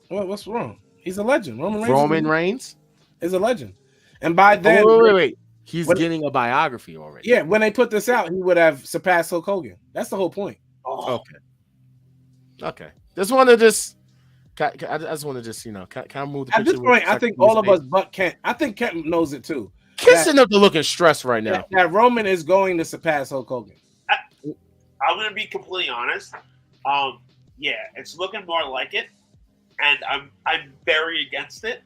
What's wrong? He's a legend. Roman Reigns is a legend. And by then, wait. He's What- getting a biography already. Yeah, when they put this out, he would have surpassed Hulk Hogan. That's the whole point. Oh, Okay. Just want to just. I just want to just can I move the At this picture point, I think all of face? us but Kent. I think Kent knows it too. Kissing up to looking stressed right now. That Roman is going to surpass Hulk Hogan. I'm gonna be completely honest. Yeah, it's looking more like it, and I'm very against it,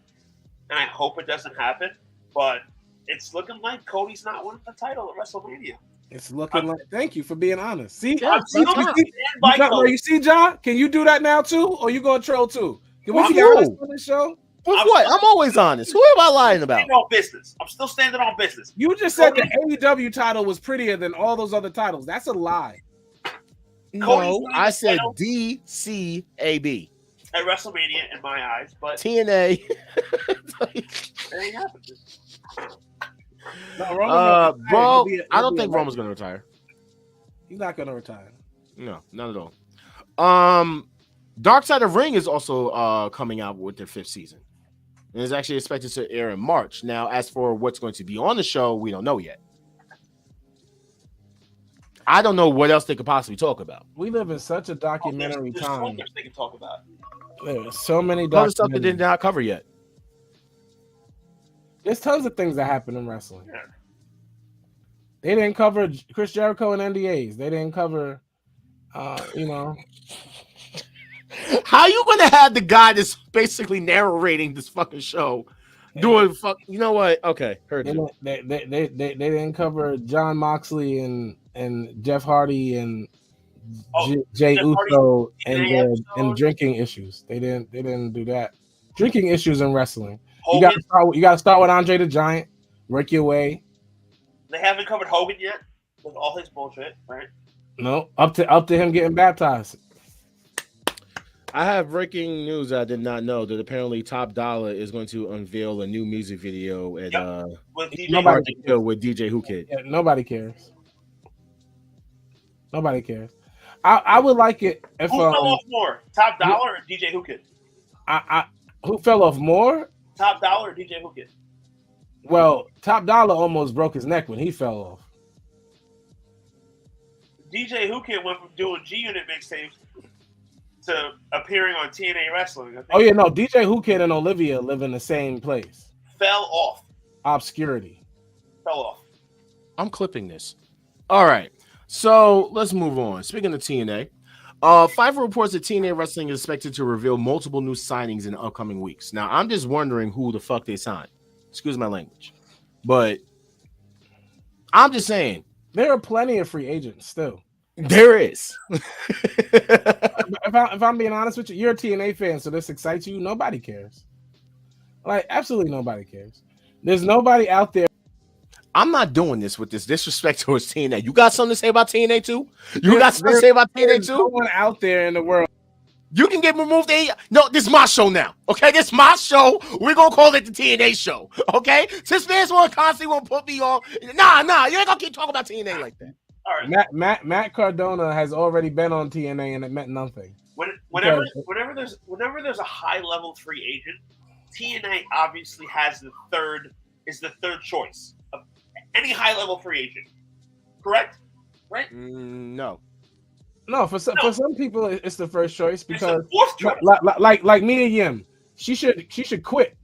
and I hope it doesn't happen. But it's looking like Cody's not winning the title at WrestleMania. It's looking like. Thank you for being honest. See, Yeah, you see, John. Can you do that now too, or you gonna troll too? Can we With be you? honest on this show? With what? I'm always honest. Who am I lying about? On business. I'm still standing on business. You just said the AEW title was prettier than all those other titles. That's a lie. No, I said DCAB. At WrestleMania in my eyes, but TNA. it ain't happening. No, Roman's Bro, he'll I don't be a think Roman's gonna retire. He's not gonna retire. No, not at all. Dark Side of Ring is also coming out with their 5th season. And is actually expected to air in March. Now, as for what's going to be on the show, we don't know yet. I don't know what else they could possibly talk about. We live in such a documentary There's time. so much they can talk about. There's so many Other stuff they documentaries. did not cover yet. There's tons of things that happen in wrestling. Yeah. They didn't cover Chris Jericho and NDAs. They didn't cover, How you gonna have the guy that's basically narrating this fucking show doing fuck? You know what? Okay, heard you. They didn't cover John Moxley and Jeff Hardy and Jay Jeff Uso Hardy, and drinking issues. They didn't do that. Drinking issues in wrestling. Hogan, You got to start with Andre the Giant. Work your way. they haven't covered Hogan yet with all his bullshit, right? No, up to him getting baptized. I have breaking news I did not know that apparently Top Dollar is going to unveil a new music video at With DJ Nobody- Hardy. with DJ Who Kid. Yeah, nobody cares. Nobody cares. I would like it if Who fell off more, Top Dollar or DJ Who Kid? who fell off more? Top Dollar or DJ Who Kid? Well, Top Dollar almost broke his neck when he fell off. DJ Who Kid went from doing G Unit mixtapes to appearing on TNA Wrestling. I think Oh yeah, no, DJ Who Kid and Olivia live in the same place. fell off. Obscurity. Fell off. I'm clipping this. All right. So let's move on. Speaking of TNA, Fiverr reports that TNA Wrestling is expected to reveal multiple new signings in the upcoming weeks. Now, I'm just wondering who the fuck they signed. Excuse my language. But I'm just saying. There are plenty of free agents still. There is. If I'm being honest with you, you're a TNA fan, so this excites you. Nobody cares. Like, absolutely nobody cares. There's nobody out there. I'm not doing this with this disrespect towards TNA. You got something to say about TNA too? You got something to say about TNA There's too? no one out there in the world. You can get removed. No, this is my show now. Okay, this is my show. We're gonna call it the TNA show. Okay, since fans want to constantly want to put me on. Nah, you ain't gonna keep talking about TNA like that. All right. Matt Cardona has already been on TNA and it meant nothing. Whenever there's a high level free agent, TNA obviously has the third choice of any high level free agent. Correct? Right? No. No, for some people it's the first choice It's because the fourth choice. like Mia Yim, she should quit.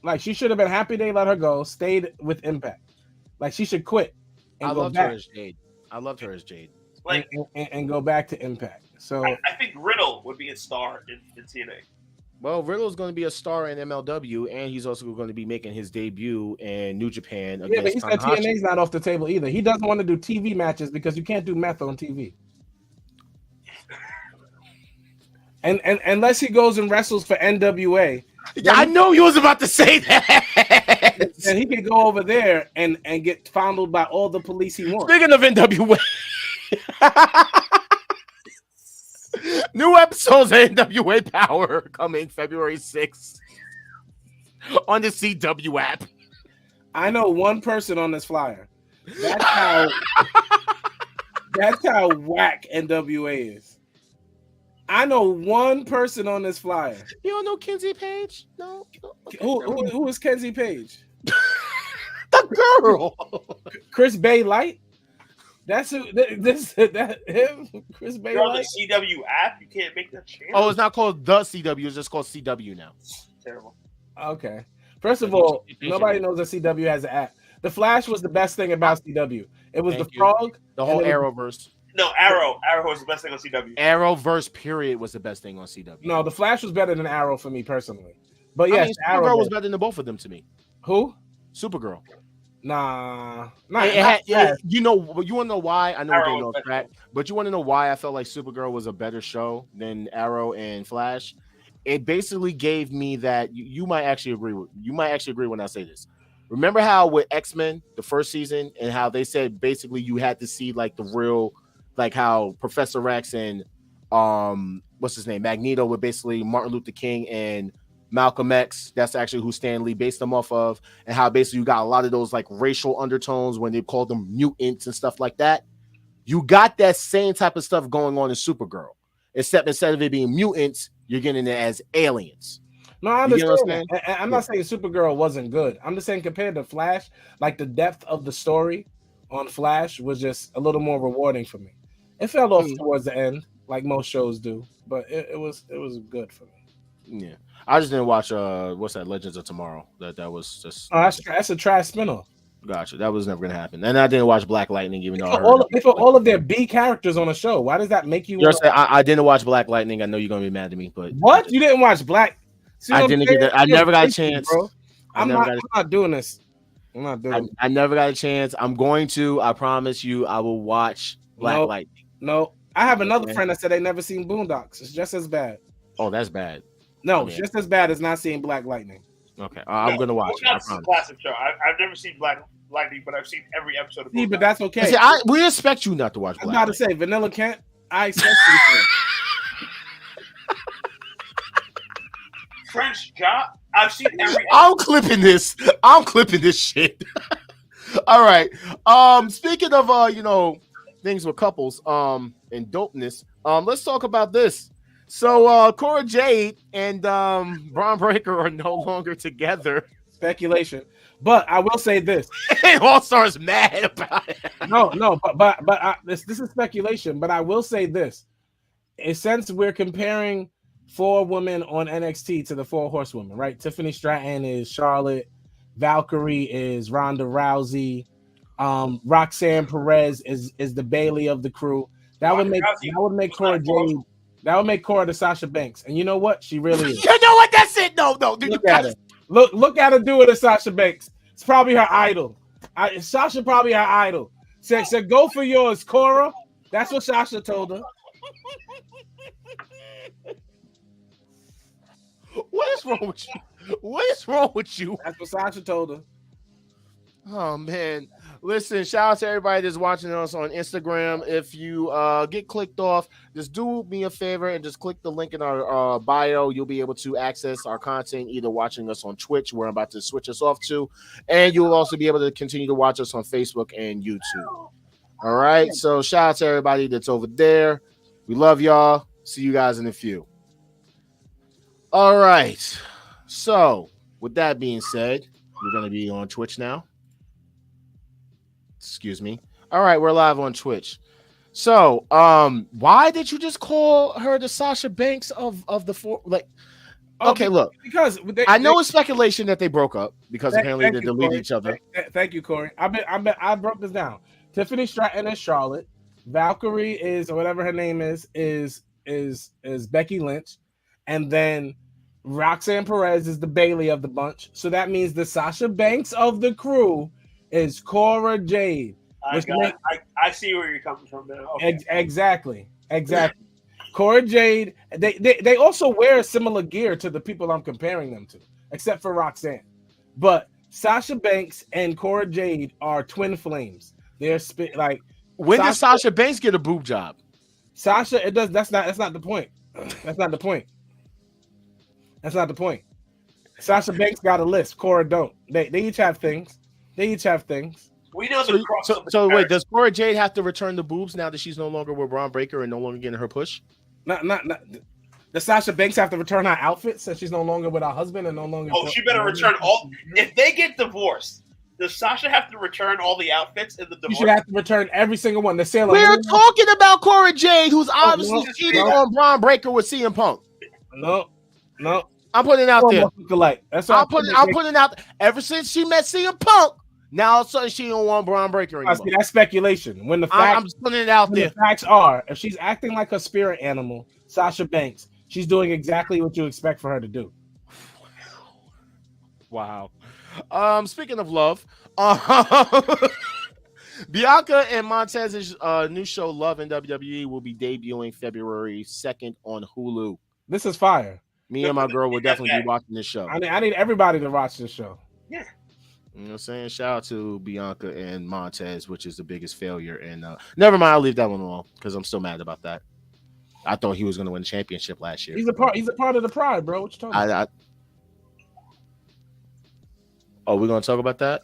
Like she should have been happy they let her go, stayed with Impact. Like she should quit and I go loved back her as Jade. I loved her as Jade. Like and go back to Impact. So I think Riddle would be a star in TNA. Well, Riddle's going to be a star in MLW, and he's also going to be making his debut in New Japan. yeah, but he against said Tanahashi. TNA's not off the table either. He doesn't want to do TV matches because you can't do meth on TV. And unless he goes and wrestles for NWA, I know you was about to say that. then he can go over there and get fondled by all the police he wants. Speaking of NWA, new episodes of NWA Power coming February 6th on the CW app. I know one person on this flyer. That's how whack NWA is. I know one person on this flyer. You don't know Kenzie Page? No. Who is Kenzie Page? The girl. Chris Bay Light. That's who. That him. Chris Bay You're on Light. the CW app. You can't make that change. Oh, it's not called the CW. It's just called CW now. Terrible. Okay. First of all, nobody knows that CW has an app. The Flash was the best thing about CW. It was Thank the you. frog. The whole and it Arrowverse. No, Arrow. Arrow was the best thing on CW. Arrowverse period was the best thing on CW. No, the Flash was better than Arrow for me personally. But yes, Supergirl Arrow was better than both of them to me. Who? Supergirl. Nah. You want to know why? I know we're Arrow getting was off track, but you want to know why I felt like Supergirl was a better show than Arrow and Flash? It basically gave me that you might actually agree when I say this. Remember how with X-Men, the first season, and how they said basically you had to see like the real, like how Professor X and what's his name, Magneto, were basically Martin Luther King and Malcolm X. That's actually who Stan Lee based them off of, and how basically you got a lot of those like racial undertones when they called them mutants and stuff like that. You got that same type of stuff going on in Supergirl, except instead of it being mutants, you're getting it as aliens. No, I understand. I'm not saying Supergirl wasn't good. I'm just saying compared to Flash, like the depth of the story on Flash was just a little more rewarding for me. It fell off towards the end, like most shows do, but it was good for me. Yeah, I just didn't watch what's that, Legends of Tomorrow. That was just that's a trash spinoff. Gotcha. That was never gonna happen. And I didn't watch Black Lightning, even though all of their B characters on a show. Why does that make you? I didn't watch Black Lightning. I know you're gonna be mad at me, but what? You didn't watch Black? I didn't get that. I never got a chance, bro. I'm not doing this. I'm not doing it. I never got a chance. I'm going to. I promise you, I will watch Black Lightning. No, I have another friend that said they never seen Boondocks. It's just as bad. Oh, that's bad. No, it's just as bad as not seeing Black Lightning. Okay, I'm gonna watch it. That's a classic show. I've never seen Black Lightning, but I've seen every episode of Boondocks. But that's okay. We expect you not to watch Black Lightning. I'm about to say, Vanilla Kent, I expect you to. French Job. I've seen every. I'm clipping this shit. All right. Speaking of things with couples and dopeness, let's talk about this. So Cora Jade and Braun Breaker are no longer together. Speculation. But I will say this. All Stars mad about it. No, but this is speculation, but I will say this. Since we're comparing 4 women on NXT to the 4 horsewomen, right? Tiffany Stratton is Charlotte, Valkyrie is Ronda Rousey, Roxanne Perez is the Bailey of the crew. That would make Cora Jade. That would make Cora the Sasha Banks. And you know what? She really is. You know what? That's it. No. Look at her. Look at her do it to Sasha Banks. It's probably her idol. Sasha probably her idol. Said go for yours, Cora. That's what Sasha told her. What is wrong with you? What is wrong with you? That's what Sasha told her. Oh man. Listen, shout out to everybody that's watching us on Instagram. If you get clicked off, just do me a favor and just click the link in our bio. You'll be able to access our content, either watching us on Twitch, where I'm about to switch us off to, and you'll also be able to continue to watch us on Facebook and YouTube. All right. So shout out to everybody that's over there. We love y'all. See you guys in a few. All right. So with that being said, we're going to be on Twitch now. Excuse me. All right, we're live on Twitch. So, why did you just call her the Sasha Banks of the 4? Like, okay, look, because I know it's speculation that they broke up because apparently they deleted each other. Thank you, Corey. I broke this down. Tiffany Stratton is Charlotte. Valkyrie is, or whatever her name is Becky Lynch, and then Roxanne Perez is the Bailey of the bunch. So that means the Sasha Banks of the crew is Cora Jade. I see where you're coming from now. Okay. Exactly. Cora Jade. They also wear similar gear to the people I'm comparing them to, except for Roxanne. But Sasha Banks and Cora Jade are twin flames. They're like. When did Sasha Banks get a boob job? Sasha, it does. That's not the point. That's not the point. Sasha Banks got a list. Cora don't. They each have things. We know the so wait, does Cora Jade have to return the boobs now that she's no longer with Braun Breaker and no longer getting her push? Not. Does Sasha Banks have to return her outfit since she's no longer with her husband and no longer? Oh, she better return all. If they get divorced, Does Sasha have to return all the outfits in the You divorce? should have to return every single one. The Sailor We're Moon. talking about Cora Jade, who's obviously no, cheating no. on Braun Breaker with CM Punk. No. I'm putting it out there. Alike. That's all I'm putting out. Ever since she met CM Punk, now all of a sudden she don't want Braun Breaker anymore. See, that's speculation. When the I'm facts, just putting it out when there. the facts are, if she's acting like a spirit animal, Sasha Banks, she's doing exactly what you expect for her to do. Wow. Speaking of love, Bianca and Montez's new show Love in WWE will be debuting February 2nd on Hulu. This is fire. Me and my girl will definitely be watching this show. I need everybody to watch this show. Yeah. You know what I'm saying? Shout out to Bianca and Montez, which is the biggest failure. And never mind, I'll leave that one alone because I'm still mad about that. I thought he was going to win the championship last year. He's a part of the pride, bro. What you talking about? Oh, we're going to talk about that?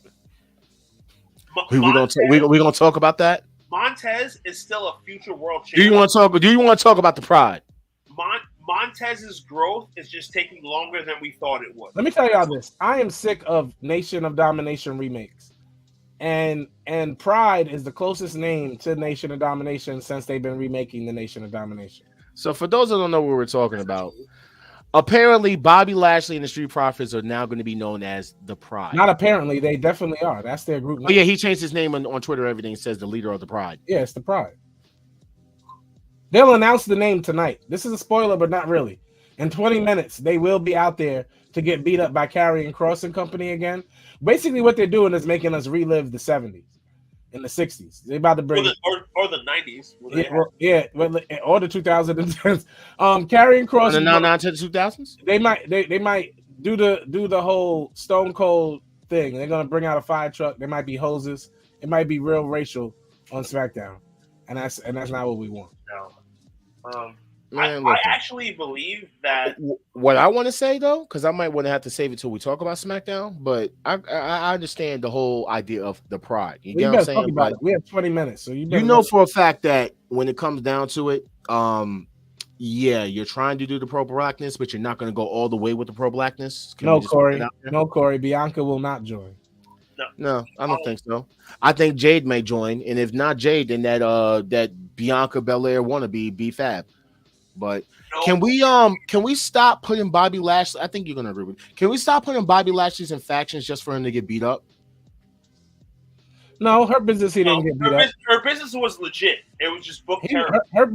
We're Montez, going to talk about that? Montez is still a future world Do you champion. want to talk about the pride? Montez's growth is just taking longer than we thought it would. Let me tell y'all this. I am sick of Nation of Domination remakes. And Pride is the closest name to Nation of Domination since they've been remaking the Nation of Domination. So for those that don't know what we're talking about, apparently Bobby Lashley and the Street Profits are now going to be known as the Pride. Not apparently, they definitely are. That's their group name. Oh, yeah, he changed his name on Twitter. Everything says the leader of the Pride. Yeah, it's the Pride. They'll announce the name tonight. This is a spoiler, but not really. In 20 minutes, they will be out there to get beat up by Karrion Kross and company again. Basically, what they're doing is making us relive the 70s and the 60s. They're about to bring or the 90s. Or the 2010s. Karrion Kross. And now to the 2000s. They might do the whole Stone Cold thing. They're gonna bring out a fire truck. There might be hoses. It might be real racial on SmackDown, and that's not what we want. No. Man, I actually believe that what I want to say though, because I might want to have to save it till we talk about SmackDown, but I understand the whole idea of the Pride. You get what I'm saying? Like, we have 20 minutes, so you know for a fact that when it comes down to it, yeah, you're trying to do the pro blackness, but you're not going to go all the way with the pro blackness. No, Corey, Bianca will not join. No, I don't think so. I think Jade may join, and if not Jade, then that Bianca Belair wannabe be Fab. But can we stop putting Bobby Lashley? I think you're gonna agree with me. Can we stop putting Bobby Lashley's in factions just for him to get beat up? No, her business he didn't get beat up. Her business was legit. It was just booked terrible. Her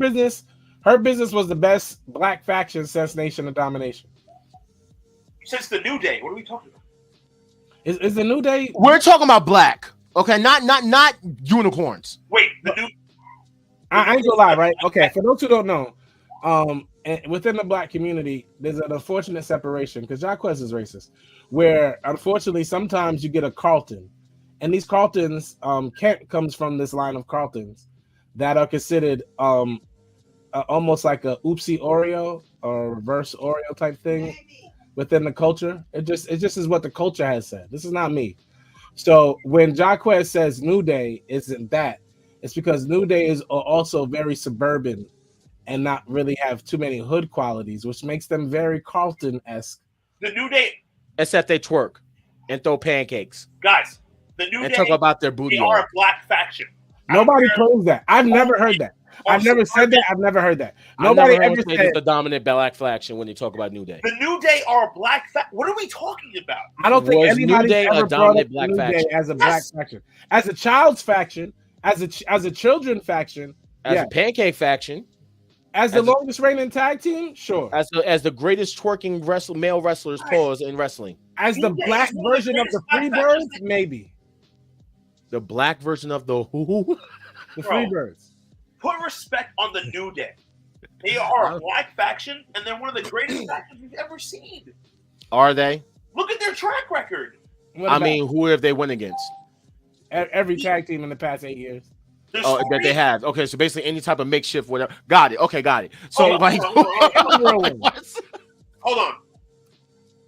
business was the best black faction since Nation of Domination. Since the New Day. What are we talking about? Is the New Day? We're talking about black. Okay, not unicorns. Wait, the new. I ain't gonna lie, right? Okay, for those who don't know, within the black community, there's an unfortunate separation because Jacquez is racist, where unfortunately sometimes you get a Carlton, and these Carltons, Kent comes from this line of Carltons that are considered almost like a oopsie Oreo or reverse Oreo type thing within the culture. It just is what the culture has said. This is not me. So when Jacquez says New Day isn't that, it's because New Day is also very suburban and not really have too many hood qualities, which makes them very Carlton-esque. The New Day, except they twerk and throw pancakes, guys. The New and Day, talk about their booty. They are a black faction. Nobody claims that. I've never heard that. I've never said that. I've never heard that. Nobody ever said the dominant black faction when they talk about New Day. The New Day are a black faction. What are we talking about? I don't think anybody ever brought up black New faction Day as a black faction, as a child's faction, as a children faction, as a pancake faction, as the longest reigning tag team. Sure, as the greatest twerking male wrestlers pause in wrestling, as the black version of the Freebirds, maybe the black version of the who? The Freebirds. Put respect on the New Day. They are a black faction, and they're one of the greatest factions we've ever seen. Are they? Look at their track record. I mean, who have they won against? Every tag team in the past 8 years. That they have. Okay, so basically any type of makeshift, whatever. Got it. Okay, got it. So hold on.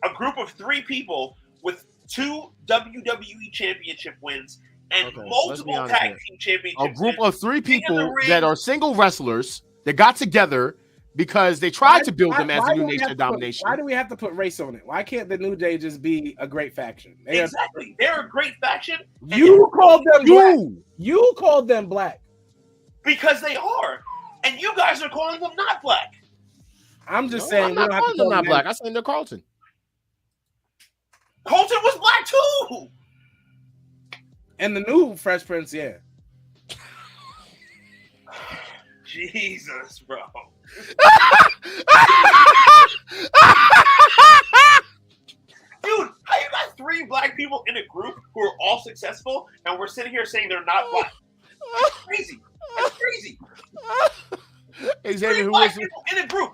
A group of 3 people with 2 WWE championship wins and multiple tag team championships. A group of 3 people that are single wrestlers that got together because they tried to build them as a new Nation of Domination. Why do we have to put race on it? Why can't the New Day just be a great faction? Exactly. They're a great faction. You called them black. You called them black. Because they are. And you guys are calling them not black. I'm just saying. I'm not calling them not black. I said they're Carlton. Colton was black too. And the new Fresh Prince, yeah. Jesus, bro. Dude, how you got 3 black people in a group who are all successful, and we're sitting here saying they're not black? It's crazy. It's crazy. Xavier 3 black people in a group.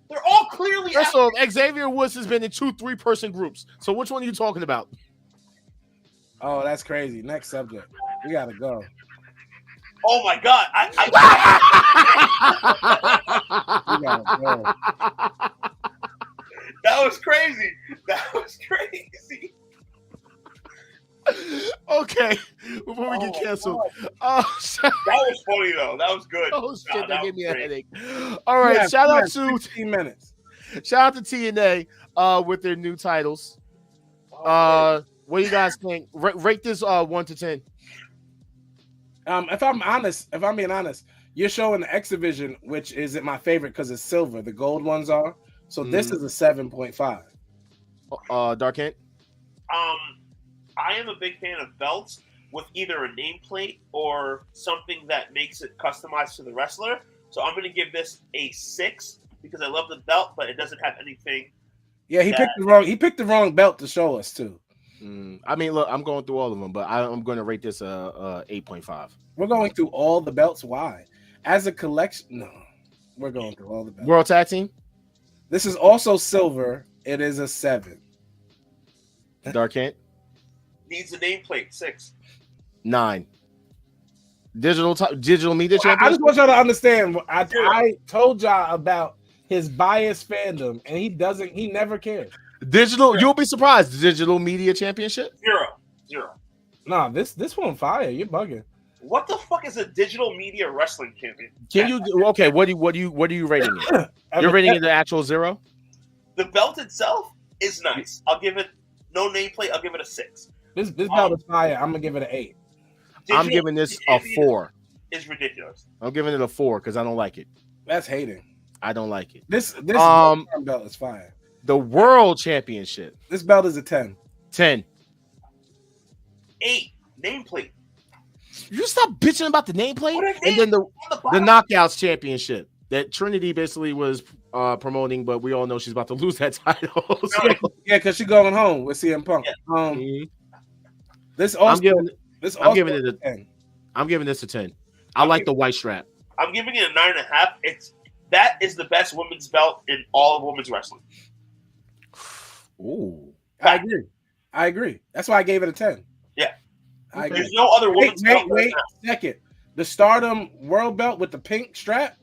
They're all clearly. First of all, Xavier Woods has been in 2 3-person groups. So which one are you talking about? Oh, that's crazy. Next subject. We gotta go. Oh my God! We gotta go. That was crazy. That was crazy. Okay, before we get canceled. That was funny though. That was good. Oh shit, that gave me a headache. All right, shout out to 16 minutes. Shout out to TNA with their new titles. What do you guys think? Rate this 1 to 10. If I'm being honest, you're showing the X Division, which isn't my favorite because it's silver. The gold ones are. So this is a 7.5. Dark Kent? I am a big fan of belts with either a nameplate or something that makes it customized to the wrestler. So I'm going to give this a 6 because I love the belt, but it doesn't have anything. Yeah, he picked the wrong belt to show us too. I mean, look, I'm going through all of them, but I'm going to rate this 8.5. We're going through all the belts. Why? As a collection? No, we're going through all the belts. World Tag Team? This is also silver. It is a 7. Dark Kent? Needs a nameplate, 6. 9. Digital media championship? I just want y'all to understand. I told y'all about his biased fandom, and he never cares. Digital, you'll be surprised. Digital media championship? 0. Nah, this one fire. You're bugging. What the fuck is a digital media wrestling champion? Can you okay? What are you rating it? You're rating it the actual 0? The belt itself is nice. I'll give it no nameplate. I'll give it a 6. This belt is fire. I'm gonna give it an 8. I'm giving this a 4. It's ridiculous. I'm giving it a 4 because I don't like it. That's hating. I don't like it. This belt is fire. The World Championship. This belt is a 10. 10. 8 nameplate. You stop bitching about the nameplate, and then the Knockouts Championship that Trinity basically was promoting, but we all know she's about to lose that title. So. Yeah, because she's going home with CM Punk. This also, I'm giving it a 10. I'm giving this a 10. I like the white strap. I'm giving it a 9.5. That is the best women's belt in all of women's wrestling. Ooh, I agree. That's why I gave it a 10. Yeah. Okay. There's no other women's belt. Wait a second. The Stardom World Belt with the pink strap,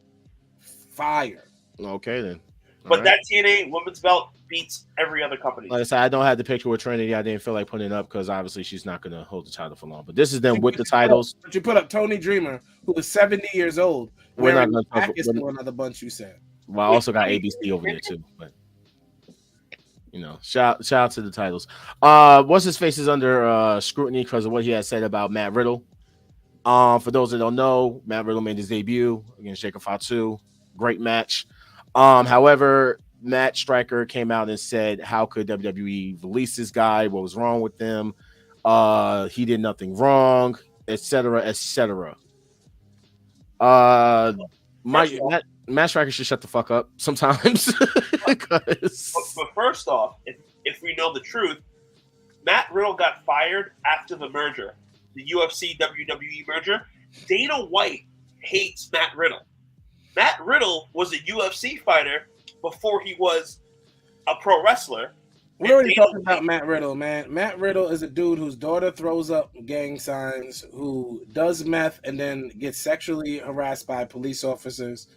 fire. Okay, then. But that TNA women's belt beats every other company. Like I said, I don't have the picture with Trinity. I didn't feel like putting it up because obviously she's not going to hold the title for long. But this is them with the titles. But you put up Tony Dreamer, who is 70 years old. We're not going to talk about another bunch you said. Well, I also got ABC over there too. But shout out to the titles. What's his face is under scrutiny because of what he has said about Matt Riddle. For those that don't know, Matt Riddle made his debut against Jacob Fatu. Great match. However, Matt Striker came out and said, how could WWE release this guy? What was wrong with them? He did nothing wrong, etc., etc. Matt Striker should shut the fuck up sometimes. But first off, if we know the truth, Matt Riddle got fired after the merger, the UFC WWE merger. Dana White hates Matt Riddle. Matt Riddle was a UFC fighter before he was a pro wrestler. We're already talking about Matt Riddle, man. Matt Riddle is a dude whose daughter throws up gang signs, who does meth and then gets sexually harassed by police officers.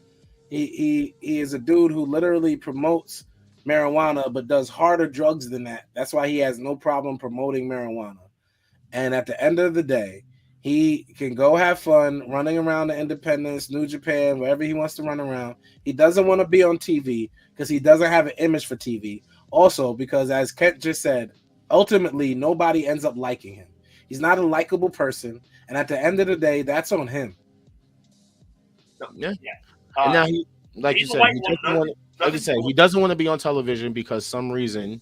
He is a dude who literally promotes marijuana but does harder drugs than that. That's why he has no problem promoting marijuana. And at the end of the day, He can go have fun running around the Independence, New Japan, wherever he wants to run around. He doesn't want to be on TV because he doesn't have an image for TV. Also, because as Kent just said, ultimately nobody ends up liking him. He's not a likable person, and at the end of the day, that's on him. Yeah. And now he, like you said, he doesn't want to be on television because some reason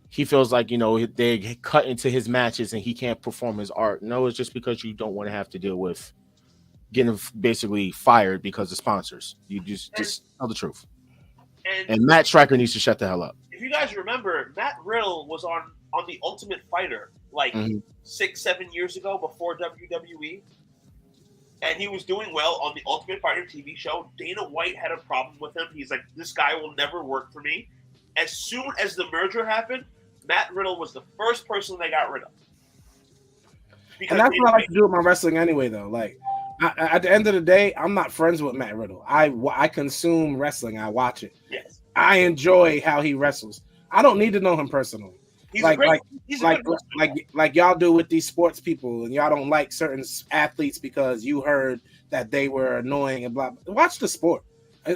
he feels like, you know, they cut into his matches and he can't perform his art. No, it's just because you don't want to have to deal with getting basically fired because of sponsors. You just tell the truth. And Matt Striker needs to shut the hell up. If you guys remember, Matt Riddle was on The Ultimate Fighter like 6-7 years ago before WWE. And he was doing well on The Ultimate Fighter TV show. Dana White had a problem with him. He's like, this guy will never work for me. As soon as the merger happened, Matt Riddle was the first person they got rid of. And that's what I like to do with my wrestling anyway, though. Like, at the end of the day, I'm not friends with Matt Riddle. I consume wrestling. I watch it. Yes. I enjoy how he wrestles. I don't need to know him personally. He's like y'all do with these sports people, and y'all don't like certain athletes because you heard that they were annoying and blah. Watch the sport.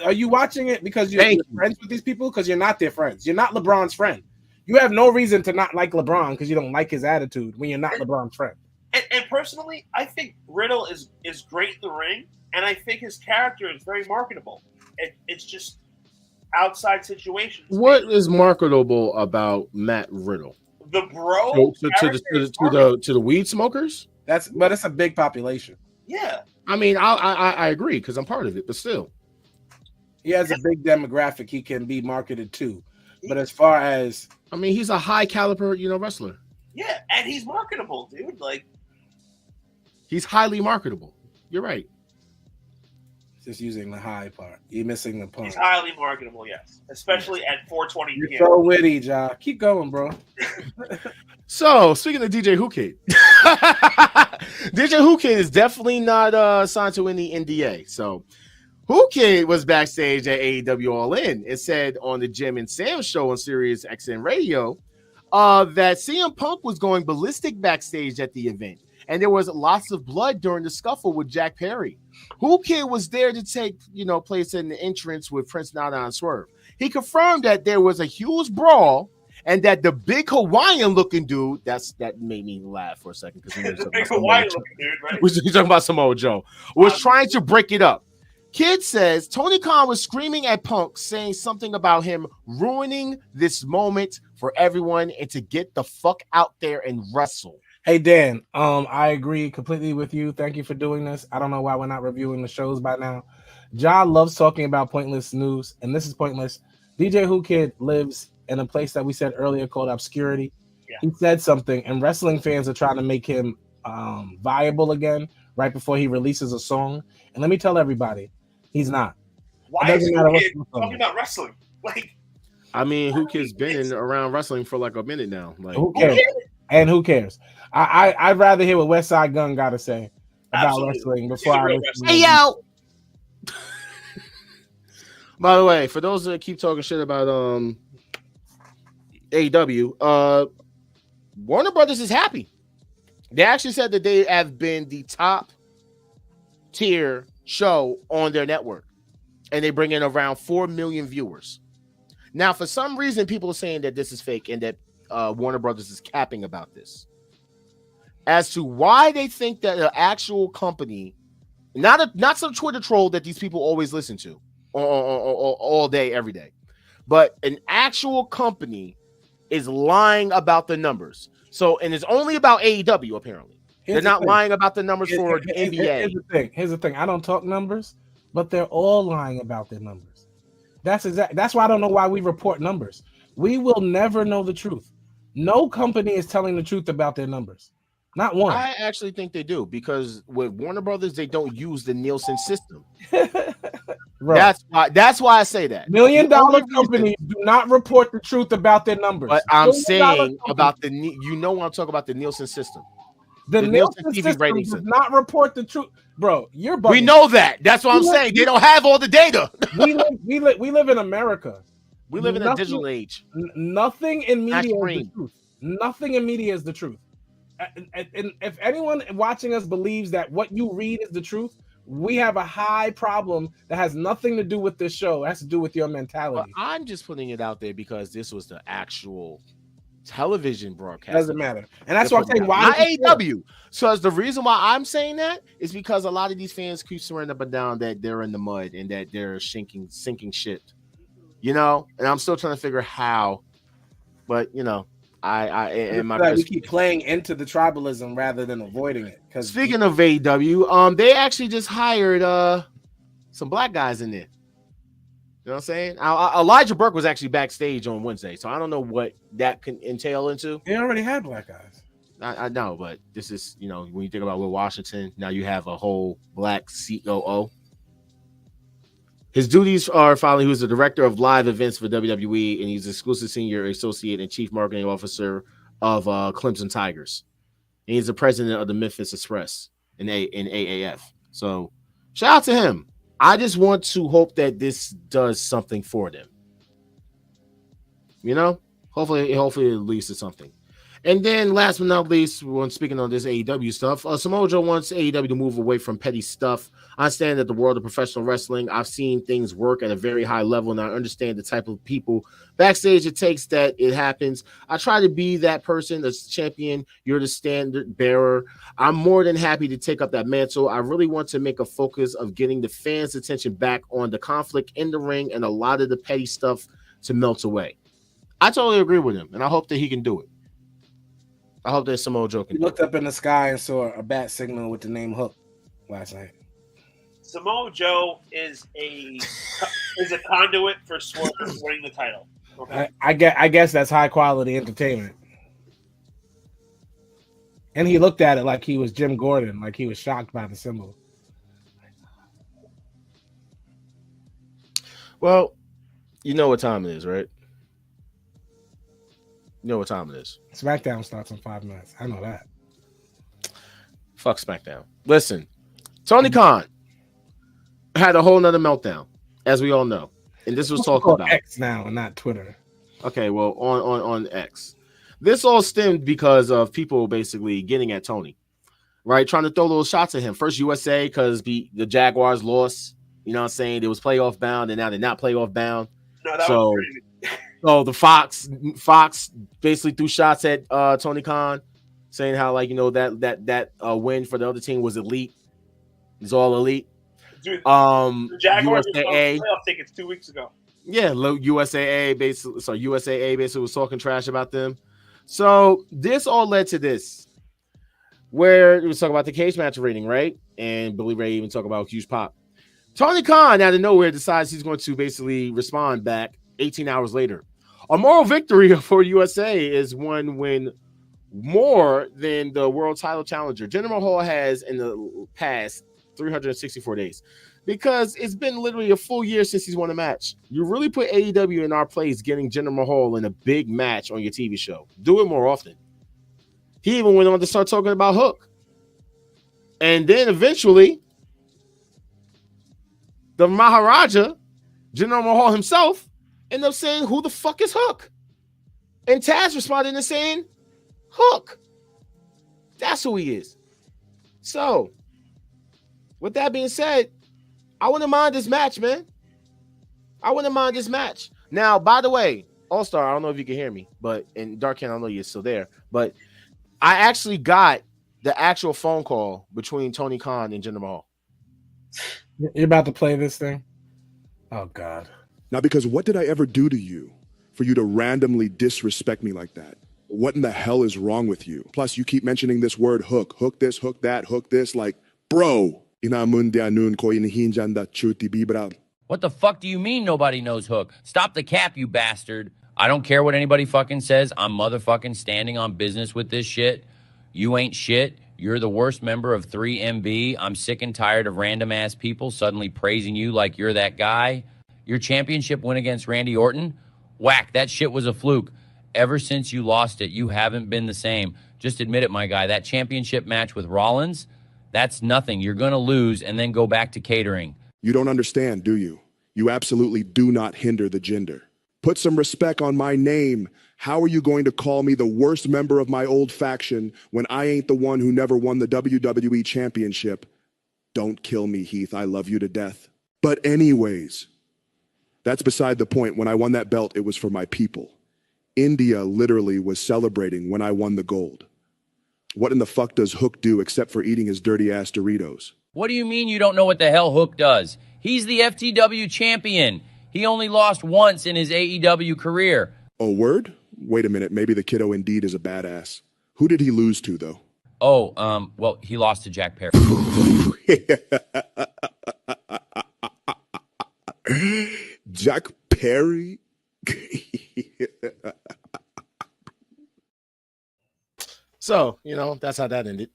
Are you watching it because you're friends with these people? Because you're not their friends. You're not LeBron's friend. You have no reason to not like LeBron because you don't like his attitude when you're not LeBron's friend. And personally, I think Riddle is great in the ring, and I think his character is very marketable. It's just outside situations. What is marketable about Matt Riddle? The bro to the weed smokers. But it's a big population. Yeah, I mean, I agree because I'm part of it, but still, he has a big demographic he can be marketed to. But as far as, I mean, he's a high caliber, wrestler. Yeah, and he's marketable, dude. Like, he's highly marketable. You're right. Just using the high part. You're missing the point. He's highly marketable, yes. Especially at 4:20 p.m. You're so witty, Ja. Keep going, bro. So, speaking of DJ Who Kid, DJ Who Kid is definitely not signed to any NDA. So, Who Kid was backstage at AEW All In. It said on the Jim and Sam show on Sirius XM Radio that CM Punk was going ballistic backstage at the event. And there was lots of blood during the scuffle with Jack Perry. Who Kid was there to take, place in the entrance with Prince Nana and Swerve. He confirmed that there was a huge brawl and that the big Hawaiian-looking dude, that made me laugh for a second because the big Hawaiian-looking dude, right? We're talking about Samoa Joe. Was trying to break it up. Kid says Tony Khan was screaming at Punk, saying something about him ruining this moment for everyone and to get the fuck out there and wrestle. Hey, Dan, I agree completely with you. Thank you for doing this. I don't know why we're not reviewing the shows by now. Ja loves talking about pointless news, and this is pointless. DJ Who Kid lives in a place that we said earlier called obscurity. Yeah. He said something, and wrestling fans are trying to make him viable again right before he releases a song. And let me tell everybody, he's not. Why is Who Kid talking about wrestling? Like, I mean, Who Kid's been around wrestling for like a minute now. Like, who cares? And who cares? I'd rather hear what West Side Gun got to say about wrestling before I listen. Hey, yo! By the way, for those that keep talking shit about AEW, Warner Brothers is happy. They actually said that they have been the top tier show on their network, and they bring in around 4 million viewers. Now, for some reason, people are saying that this is fake and that Warner Brothers is capping about this. As to why they think that an actual company, not some Twitter troll that these people always listen to all day, every day, but an actual company is lying about the numbers. So, and it's only about AEW, apparently. They're not lying about the numbers for the NBA. Here's the thing. I don't talk numbers, but they're all lying about their numbers. That's why I don't know why we report numbers. We will never know the truth. No company is telling the truth about their numbers. Not one. I actually think they do, because with Warner Brothers, they don't use the Nielsen system. That's why I say that. $1 million companies do not report the truth about their numbers. But I'm saying about when I'm talking about the Nielsen system. The Nielsen TV system does not report the truth. Bro, you're bugging. We know that. That's what I'm saying. They don't have all the data. we live in America. We live in a digital age. Nothing in media is the truth. Nothing in media is the truth. and if anyone watching us believes that what you read is the truth, we have a high problem that has nothing to do with this show. It has to do with your But mentality. I'm just putting it out there because this was the actual television broadcast. Doesn't matter. And that's what I'm saying. Why not AEW? So the reason why I'm saying that is because a lot of these fans keep swearing up and down that they're in the mud and that they're sinking ship. You know, and I'm still trying to figure how. But you know, we keep playing into the tribalism rather than avoiding it. Because speaking of AEW, they actually just hired some black guys in there. You know what I'm saying? Elijah Burke was actually backstage on Wednesday, so I don't know what that can entail into. They already had black guys. I know, but this is, you know, when you think about Will Washington, now you have a whole black COO. His duties are following. He was the director of live events for WWE, and he's exclusive senior associate and chief marketing officer of Clemson Tigers. And he's the president of the Memphis Express in AAF. So shout out to him. I just want to hope that this does something for them. You know, hopefully it leads to something. And then last but not least, when speaking on this AEW stuff, Samoa Joe wants AEW to move away from petty stuff. I understand that the world of professional wrestling, I've seen things work at a very high level, and I understand the type of people backstage it takes that it happens. I try to be that person, the champion. You're the standard bearer. I'm more than happy to take up that mantle. I really want to make a focus of getting the fans' attention back on the conflict in the ring and a lot of the petty stuff to melt away. I totally agree with him, and I hope that he can do it. I hope that Samoa Joe can. He looked up in the sky and saw a bat signal with the name Hook last night. Samoa Joe is a conduit for Swerve winning the title. Okay? I guess that's high quality entertainment. And he looked at it like he was Jim Gordon, like he was shocked by the symbol. Well, you know what time it is, right? You know what time it is. SmackDown starts in 5 minutes. I know that. Fuck SmackDown. Listen, Tony Khan had a whole nother meltdown, as we all know. And this was talked about. X now and not Twitter. Okay, well, on X. This all stemmed because of people basically getting at Tony, right? Trying to throw little shots at him. First USA, because the Jaguars lost. You know what I'm saying? It was playoff bound, and now they're not playoff bound. No, that was crazy. So the Fox basically threw shots at Tony Khan, saying how, like, you know, that win for the other team was elite. It's all elite. Dude, the Jaguars USAA playoff tickets 2 weeks ago. Yeah, USAA basically was talking trash about them. So this all led to this, where it was talking about the cage match rating, right? And Billy Ray even talked about huge pop. Tony Khan out of nowhere decides he's going to basically respond back 18 hours later. A moral victory for USA is one win more than the world title challenger. Jinder Mahal has in the past 364 days, because it's been literally a full year since he's won a match. You really put AEW in our place getting Jinder Mahal in a big match on your TV show. Do it more often. He even went on to start talking about Hook. And then eventually, the Maharaja, Jinder Mahal himself, ended up saying, "Who the fuck is Hook?" And Taz responded and saying, "Hook. That's who he is." So, with that being said, I wouldn't mind this match, man. I wouldn't mind this match. Now, by the way, All-Star, I don't know if you can hear me, but in Dark Ken, I know you're still there, but I actually got the actual phone call between Tony Khan and Jinder Mahal. You're about to play this thing? Oh, God. Now, because what did I ever do to you for you to randomly disrespect me like that? What in the hell is wrong with you? Plus, you keep mentioning this word hook. Hook this, hook that, hook this. Like, bro. What the fuck do you mean nobody knows Hook? Stop the cap, you bastard. I don't care what anybody fucking says. I'm motherfucking standing on business with this shit. You ain't shit. You're the worst member of 3MB. I'm sick and tired of random ass people suddenly praising you like you're that guy. Your championship win against Randy Orton? Whack, that shit was a fluke. Ever since you lost it, you haven't been the same. Just admit it, my guy. That championship match with Rollins, that's nothing. You're going to lose and then go back to catering. You don't understand, do you? You absolutely do not hinder the gender. Put some respect on my name. How are you going to call me the worst member of my old faction when I ain't the one who never won the WWE Championship? Don't kill me, Heath. I love you to death. But anyways, that's beside the point. When I won that belt, it was for my people. India literally was celebrating when I won the gold. What in the fuck does Hook do except for eating his dirty ass Doritos? What do you mean you don't know what the hell Hook does? He's the FTW champion. He only lost once in his AEW career. Oh, word? Wait a minute. Maybe the kiddo indeed is a badass. Who did he lose to, though? Oh, well, he lost to Jack Perry. Jack Perry? So, that's how that ended.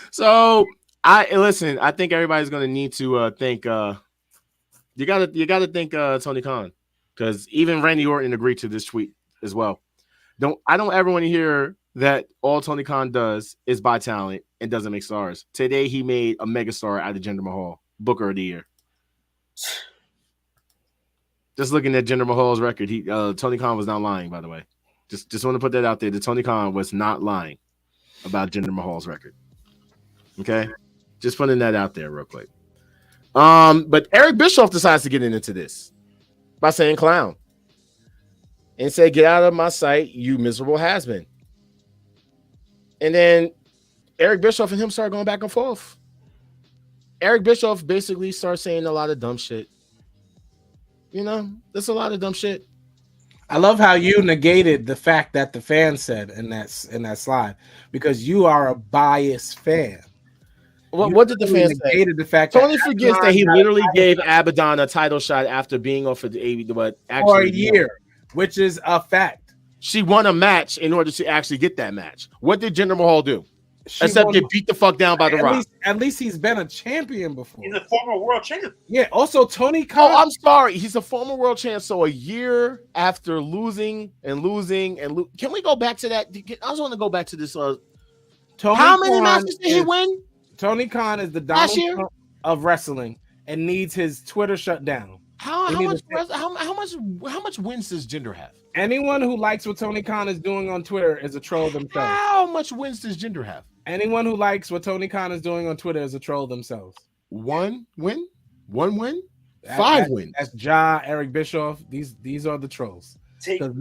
So, I think everybody's going to need to thank you got to thank Tony Khan, because even Randy Orton agreed to this tweet as well. I don't ever want to hear that all Tony Khan does is buy talent and doesn't make stars. Today he made a megastar out of Jinder Mahal, Booker of the Year. Just looking at Jinder Mahal's record, Tony Khan was not lying, by the way. Just want to put that out there. The Tony Khan was not lying about Jinder Mahal's record. Okay? Just putting that out there real quick. But Eric Bischoff decides to get into this by saying clown. And say, get out of my sight, you miserable has-been. And then Eric Bischoff and him start going back and forth. Eric Bischoff basically starts saying a lot of dumb shit. There's a lot of dumb shit. I love how you negated the fact that the fan said in that slide, because you are a biased fan. What did the fans say? The fact Tony forgets that he literally gave Abaddon a title shot after being off of the AEW, but actually for a year, which is a fact. She won a match in order to actually get that match. What did Jinder Mahal do? Except get beat the fuck down by The Rock. At least he's been a champion before. He's a former world champion. Yeah. Also, Tony Khan. Oh, I'm sorry. He's a former world champ. So a year after losing, can we go back to that? I just want to go back to this. How many matches did he win? Tony Khan is the Donald Trump of wrestling and needs his Twitter shut down. How much wins does Jinder have? Anyone who likes what Tony Khan is doing on Twitter is a troll themselves. How much wins does Jinder have? Anyone who likes what Tony Khan is doing on Twitter is a troll themselves. 1 win? 1 win? 5 wins. That's Ja, Eric Bischoff. These are the trolls. Because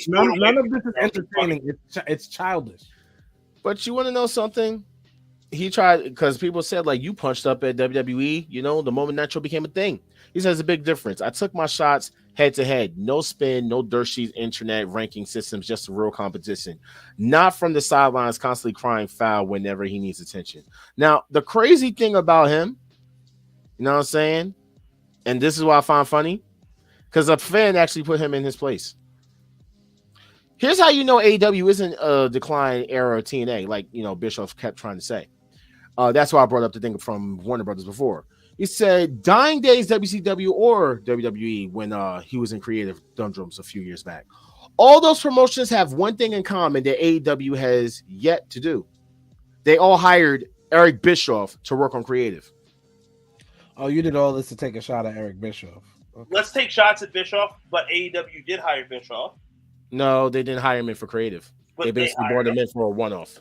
none of this is entertaining. It's childish. But you want to know something? He tried, because people said, like, you punched up at WWE, the moment Nitro became a thing. He says a big difference. I took my shots head to head. No spin, no dirt sheets, internet ranking systems, just a real competition. Not from the sidelines, constantly crying foul whenever he needs attention. Now, the crazy thing about him, you know what I'm saying? And this is what I find funny, because a fan actually put him in his place. Here's how you know AEW isn't a decline era of TNA, like, Bischoff kept trying to say. That's why I brought up the thing from Warner Brothers before. He said, dying days WCW or WWE when he was in creative doldrums a few years back. All those promotions have one thing in common that AEW has yet to do. They all hired Eric Bischoff to work on creative. Oh, you did all this to take a shot at Eric Bischoff. Okay. Let's take shots at Bischoff, but AEW did hire Bischoff. No, they didn't hire him in for creative. But they basically brought him in for a one-off.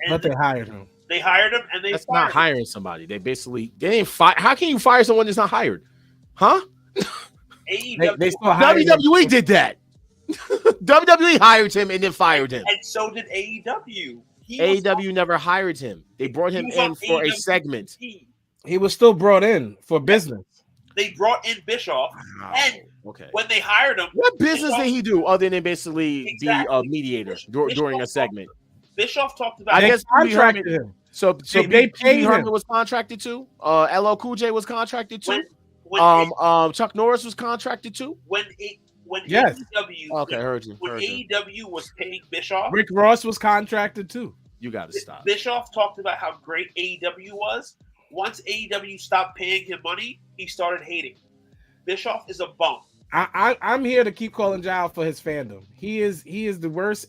But they hired him. They hired him, and that's not hiring somebody. They didn't fire. How can you fire someone that's not hired? Huh? WWE did that. WWE hired him and then fired him. And so did AEW. AEW never hired him. They brought him in for a segment. He was still brought in for business. They brought in Bischoff, and when they hired him, what business did he do other than basically be a mediator during a segment? Bischoff talked about. I guess contracted him. So they paid him. Was contracted too. LL Cool J was contracted too. Chuck Norris was contracted too. When yes. AEW, okay, I heard you. AEW was paying Bischoff. Rick Ross was contracted too. You got to stop. Bischoff talked about how great AEW was. Once AEW stopped paying him money, he started hating. Bischoff is a bum. I'm here to keep calling Giles for his fandom. He is the worst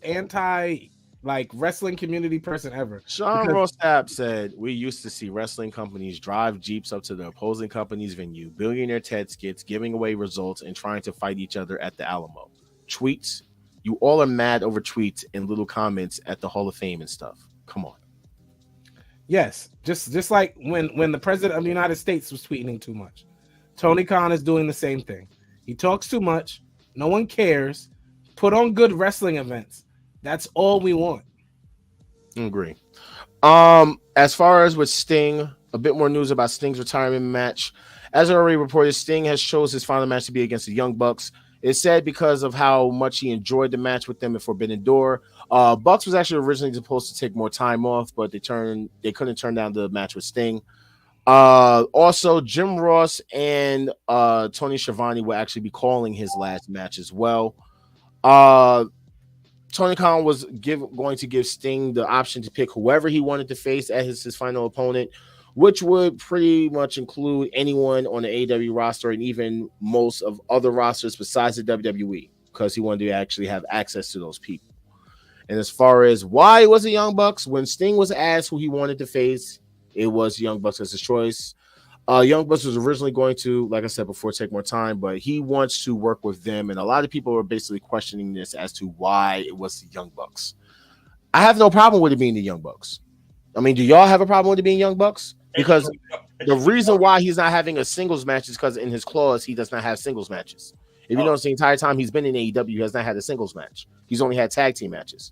like wrestling community person ever. Sean Because- Rossap said, "We used to see wrestling companies drive Jeeps up to the opposing company's venue, billionaire Ted skits, giving away results, and trying to fight each other at the Alamo. Tweets, you all are mad over tweets and little comments at the Hall of Fame and stuff. Come on." Yes, just like when the president of the United States was tweeting too much. Tony Khan is doing the same thing. He talks too much. No one cares. Put on good wrestling events. That's all we want. I agree. As far as with Sting, a bit more news about Sting's retirement match. As I already reported, Sting has chose his final match to be against the Young Bucks. It's said because of how much he enjoyed the match with them at Forbidden Door. Bucks was actually originally supposed to take more time off, but they couldn't turn down the match with Sting. Also, Jim Ross and Tony Schiavone will actually be calling his last match as well. Tony Khan was going to give Sting the option to pick whoever he wanted to face as his final opponent, which would pretty much include anyone on the AEW roster and even most of other rosters besides the WWE, because he wanted to actually have access to those people. And as far as why it was the Young Bucks, when Sting was asked who he wanted to face, it was Young Bucks as his choice. Young Bucks was originally going to, like I said before, take more time, but he wants to work with them. And a lot of people are basically questioning this as to why it was the Young Bucks. I have no problem with it being the Young Bucks. I mean, do y'all have a problem with it being Young Bucks? Because the reason why he's not having a singles match is because in his clause, he does not have singles matches. If you notice, the entire time he's been in AEW, he has not had a singles match. He's only had tag team matches.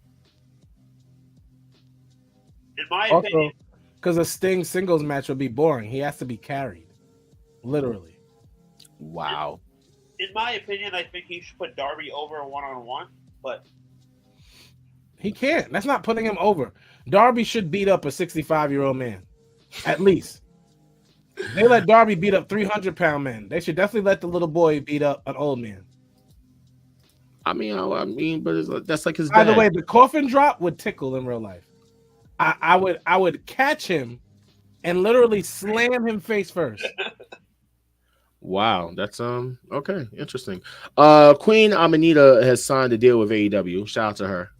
In my opinion, because a Sting singles match would be boring. He has to be carried, literally. Wow. In my opinion, I think he should put Darby over one-on-one, but he can't. That's not putting him over. Darby should beat up a 65-year-old man, at least. They let Darby beat up 300-pound men. They should definitely let the little boy beat up an old man. But that's like his. By the way, the coffin drop would tickle in real life. I would catch him and literally slam him face first. Wow, that's okay, interesting. Queen Amanita has signed a deal with AEW. Shout out to her.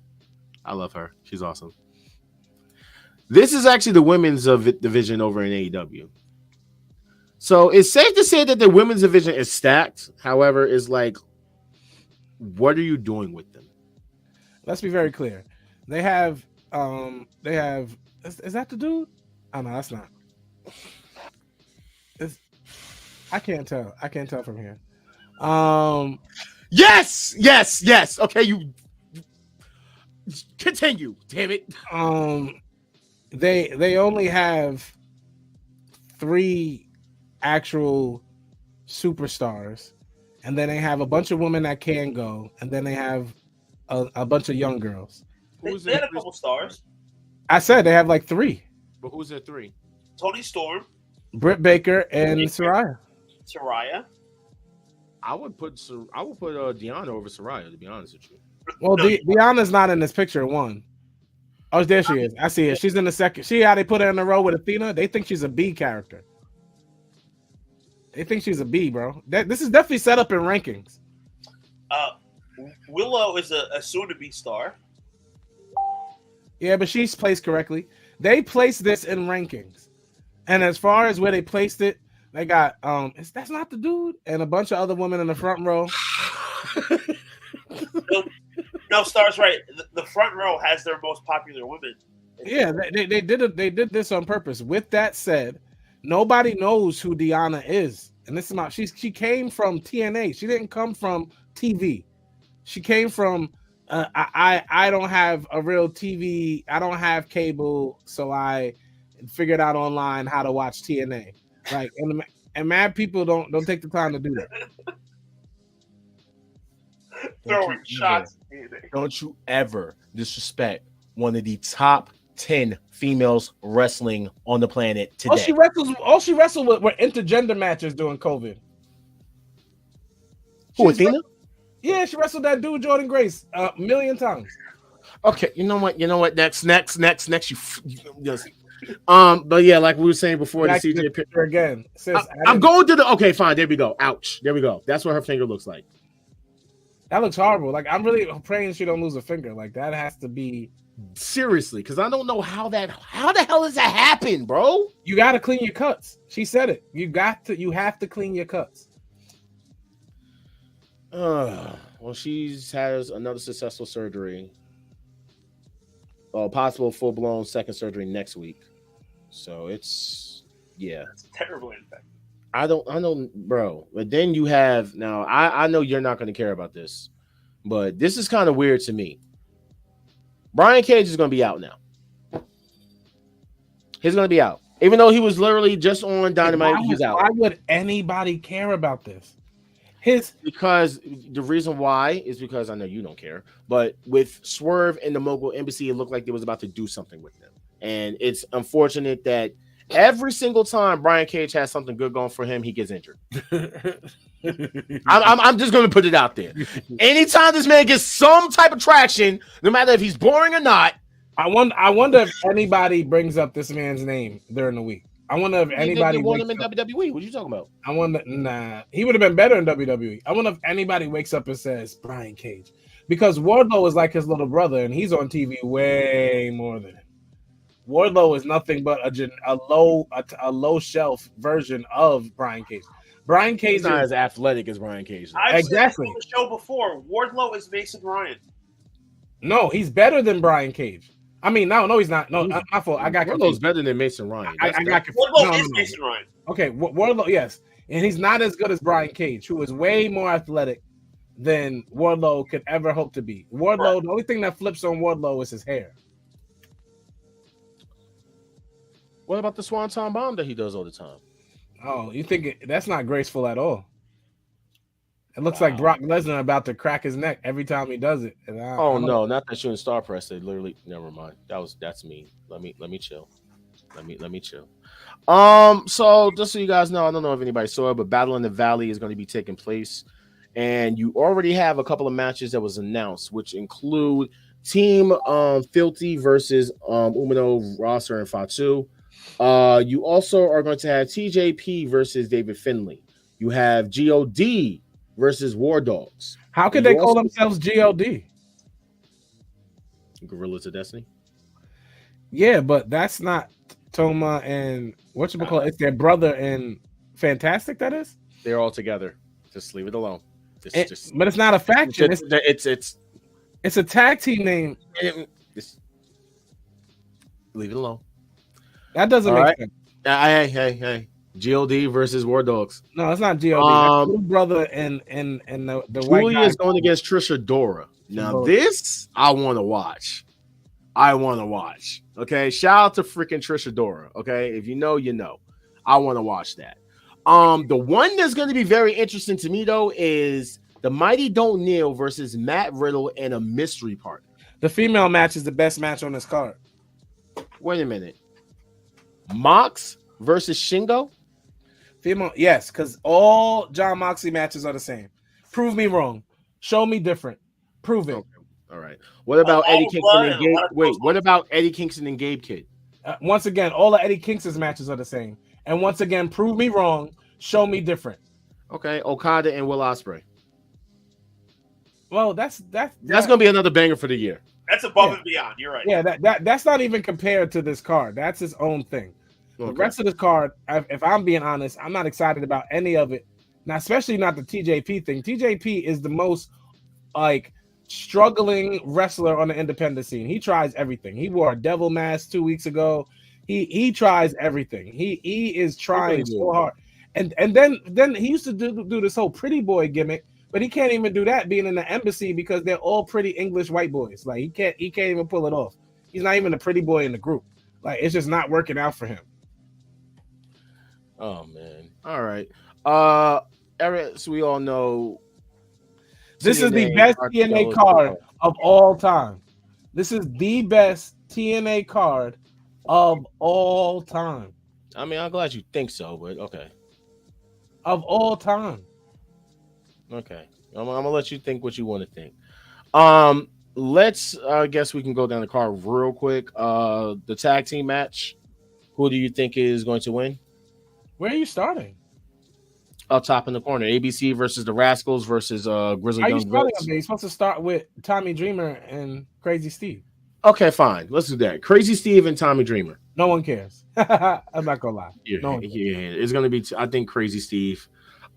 I love her. She's awesome. This is actually the women's division over in AEW. So it's safe to say that the women's division is stacked. However, it's like, what are you doing with them? Let's be very clear. They have is that the dude? Oh no, that's not. I can't tell from here. Yes. Okay, you continue. Damn it. They only have 3 actual superstars, and then they have a bunch of women that can go, and then they have a bunch of young girls. they had a couple stars. I said they have like 3. But who's their 3? Tony Storm, Britt Baker and Saraya. Saraya. I would put Deanna over Saraya, to be honest with you. Well, Deanna's not in this picture. One. Oh, there she is. I see it. She's in the second. See how they put her in a row with Athena? They think she's a B character. They think she's a B, bro. This is definitely set up in rankings. Willow is a soon-to-be star. Yeah, but she's placed correctly. They placed this in rankings. And as far as where they placed it, they got that's not the dude, and a bunch of other women in the front row. No, Star's right. The front row has their most popular women. Yeah, they did this on purpose. With that said, nobody knows who Deanna is, and this is not. She came from TNA. She didn't come from TV. She came from. I don't have a real TV. I don't have cable, so I figured out online how to watch TNA. Like and mad people don't take the time to do that. Throwing shots. Don't you ever disrespect one of the top 10 females wrestling on the planet today. All she wrestled with were intergender matches during COVID. Who, Athena? Yeah, she wrestled that dude Jordan Grace a million times. Okay, you know what? Next. But yeah, like we were saying before, the CJ picture again. I'm going to the. Okay, fine. There we go. Ouch. There we go. That's what her finger looks like. That looks horrible. Like I'm really praying she don't lose a finger. Like that has to be Seriously, because I don't know how the hell does that happen, bro? You got to clean your cuts. She said it. You have to clean your cuts. Well, she has another successful surgery. Possible full-blown second surgery next week. So it's That's terribly infected. I don't, bro. But then you have now. I know you're not going to care about this, but this is kind of weird to me. Brian Cage is going to be out now. He's going to be out, even though he was literally just on Dynamite. He's out. Why would anybody care about this? Because the reason why is because I know you don't care, but with Swerve and the Mogul Embassy, it looked like they was about to do something with them, and it's unfortunate that every single time Brian Cage has something good going for him, he gets injured. I'm just going to put it out there. Anytime this man gets some type of traction, no matter if he's boring or not, I wonder if anybody brings up this man's name during the week. I wonder if anybody want him in WWE. What are you talking about? I wonder. Nah, he would have been better in WWE. I wonder if anybody wakes up and says Brian Cage, because Wardlow is like his little brother, and he's on TV way more than him. Wardlow is nothing but a low shelf version of Brian Cage. Brian Cage is not as athletic as Brian Cage. Exactly. I've said on the show before, Wardlow is Mason Ryan. No, he's better than Brian Cage. I mean, no, he's not. No, my fault. I got Wardlow's better than Mason Ryan. I got confused. Wardlow is Mason Ryan. Okay, Wardlow, yes, and he's not as good as Brian Cage, who is way more athletic than Wardlow could ever hope to be. Wardlow, the only thing that flips on Wardlow is his hair. What about the Swanton Bomb that he does all the time? Oh, you think that's not graceful at all? It looks like Brock Lesnar about to crack his neck every time he does it. And no, not that shooting star press. They literally never mind. That's me. Let me chill. Let me chill. So just so you guys know, I don't know if anybody saw it, but Battle in the Valley is going to be taking place, and you already have a couple of matches that was announced, which include Team Filthy versus Umino, Rosser, and Fatu. You also are going to have TJP versus David Finlay. You have GOD versus War Dogs. How could they call themselves GOD? Gorillas of Destiny. Yeah, but that's not Toma and whatchamacallit. It's their brother and Fantastic. That is. They're all together. Just leave it alone. But it's not a faction. It's a tag team name. Leave it alone. That doesn't make sense. Hey. GOD versus War Dogs. No, it's not GOD. That's brother and the white Julia guy is going against Trisha Dora. Now this I want to watch. Okay, shout out to freaking Trisha Dora. Okay, if you know, you know. I want to watch that. The one that's going to be very interesting to me though is the Mighty Don't Kneel versus Matt Riddle and a mystery partner. The female match is the best match on this card. Wait a minute. Mox versus Shingo? Female, yes, because all John Moxley matches are the same. Prove me wrong. Show me different. Prove it. Okay. All right. What about Eddie Kingston and Gabe? Wait, what about Eddie Kingston and Gabe Kidd? Once again, all of Eddie Kingston's matches are the same. And once again, prove me wrong. Show me different. Okay, Okada and Will Ospreay. Well, that's gonna be another banger for the year. That's above and beyond. You're right. Yeah, that's not even compared to this card. That's his own thing. Okay. The rest of this card, if I'm being honest, I'm not excited about any of it. Now, especially not the TJP thing. TJP is the most struggling wrestler on the independent scene. He tries everything. He wore a devil mask 2 weeks ago. He tries everything. He is trying so hard. And then he used to do this whole pretty boy gimmick, but he can't even do that being in the embassy because they're all pretty English white boys. Like he can't even pull it off. He's not even a pretty boy in the group. Like it's just not working out for him. Oh man. All right. Eric, so we all know this is the best TNA card of all time. This is the best TNA card of all time. I mean, I'm glad you think so, but okay. Of all time. Okay. I'm gonna let you think what you want to think. Let's I guess we can go down the card real quick. The tag team match. Who do you think is going to win? Where are you starting? Up top in the corner. ABC versus the Rascals versus Grizzly Are Young you starting Bucks. You're supposed to start with Tommy Dreamer and Crazy Steve. Okay, fine. Let's do that. Crazy Steve and Tommy Dreamer. No one cares. I'm not gonna lie. Yeah, No one yeah. It's gonna be. I think Crazy Steve.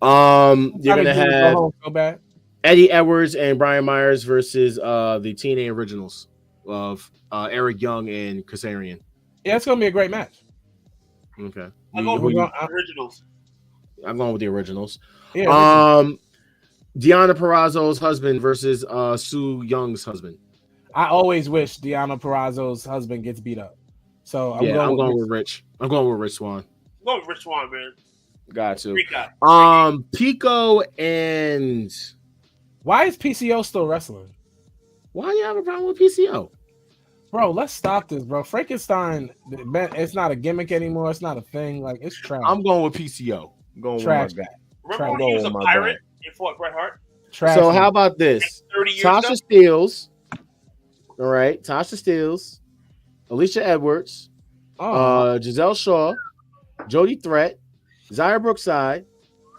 You're Tommy gonna Dreamer go have home so bad. Eddie Edwards and Brian Myers versus the TNA originals of Eric Young and Kazarian. Yeah, it's gonna be a great match. Okay. I'm going Who with you- the originals. I'm going with the originals. Yeah. Deonna Purrazzo's husband versus Sue Young's husband. I always wish Deonna Purrazzo's husband gets beat up. So I'm going with Rich. I'm going with Rich Swann. I'm going with Rich Swann, man. Got to. Rika. Pico and Why is PCO still wrestling? why do you have a problem with PCO? Bro, let's stop this, bro. Frankenstein, it's not a gimmick anymore. It's not a thing. Like, it's trash. I'm going with PCO. I'm going Trash. with my guy. Remember when he was a pirate and fought Bret Hart? Trash. So how about this? 30 years Tasha ago? Steelz. All right. Tasha Steelz, Alicia Edwards, Giselle Shaw, Jody Threat, Zaya Brookside,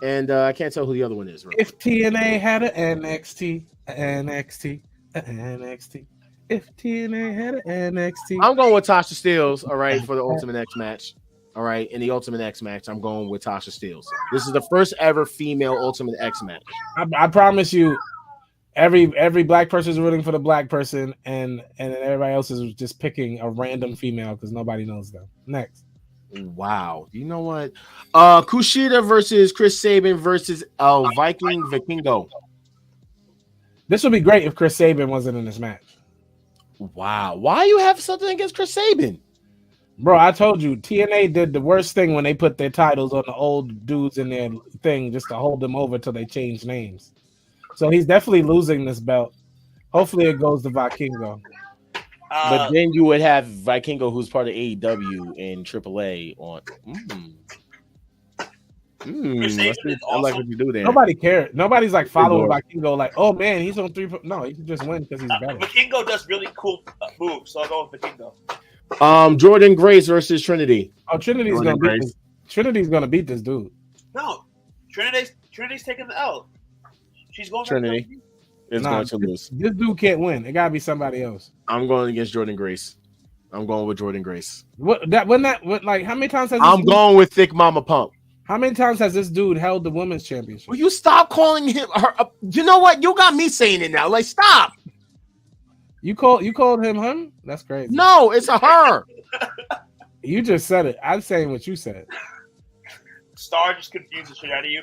and I can't tell who the other one is. If TNA had an NXT. If TNA had an NXT. I'm going with Tasha Steelz, all right, for the Ultimate X match. All right, in the Ultimate X match, I'm going with Tasha Steelz. This is the first ever female Ultimate X match. I promise you, every black person is rooting for the black person, and everybody else is just picking a random female because nobody knows them. Next. Wow. You know what? Kushida versus Chris Sabin versus Vikingo. This would be great if Chris Sabin wasn't in this match. Wow. Why you have something against Chris Sabin? Bro, I told you, TNA did the worst thing when they put their titles on the old dudes in their thing just to hold them over till they change names. So he's definitely losing this belt. Hopefully it goes to Vikingo. But then you would have Vikingo, who's part of AEW and AAA on. I like what you do there. Nobody cares. Nobody's like following Vikingo like, oh man, he's on 3. No, he can just win because he's better. Vikingo does really cool moves, so I'll go with Vikingo. Jordan Grace versus Trinity. Oh, Trinity's gonna beat this dude. No, Trinity's taking the L. She's going Trinity is going to lose. This dude can't win. It gotta be somebody else. I'm going against Jordan Grace. I'm going with Jordan Grace. What how many times has I'm going with Thick Mama Pump. How many times has this dude held the women's championship? Will you stop calling him her? You know what? You got me saying it now. Like, stop. You called him? That's crazy. No, it's a her. You just said it. I'm saying what you said. Star just confused the shit out of you.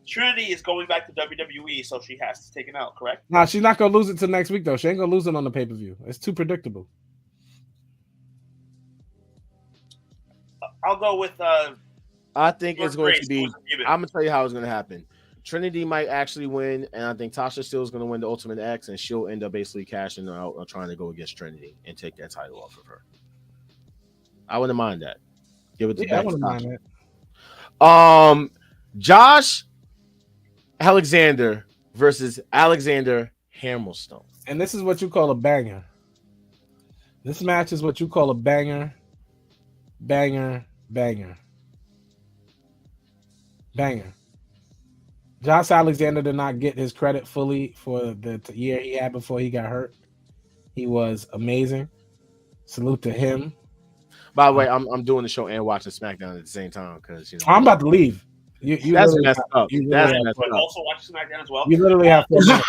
Trinity is going back to WWE, so she has to take an L, correct? Nah, she's not gonna lose it till next week though. She ain't gonna lose it on the pay-per-view. It's too predictable. I'll go with I think it's going to be. I'm gonna tell you how it's gonna happen. Trinity might actually win, and I think Tasha still is gonna win the Ultimate X, and she'll end up basically cashing out or trying to go against Trinity and take that title off of her. I wouldn't mind that. Give it to I wouldn't mind that. Josh Alexander versus Alexander Hammerstone. And this is what you call a banger. This match is what you call a banger. Banger. Josh Alexander did not get his credit fully for the year he had before he got hurt. He was amazing. Salute to him. By the way, I'm doing the show and watching SmackDown at the same time because I'm about to leave. That's messed up. That's messed up. Also watch SmackDown as well. You literally have 4 minutes.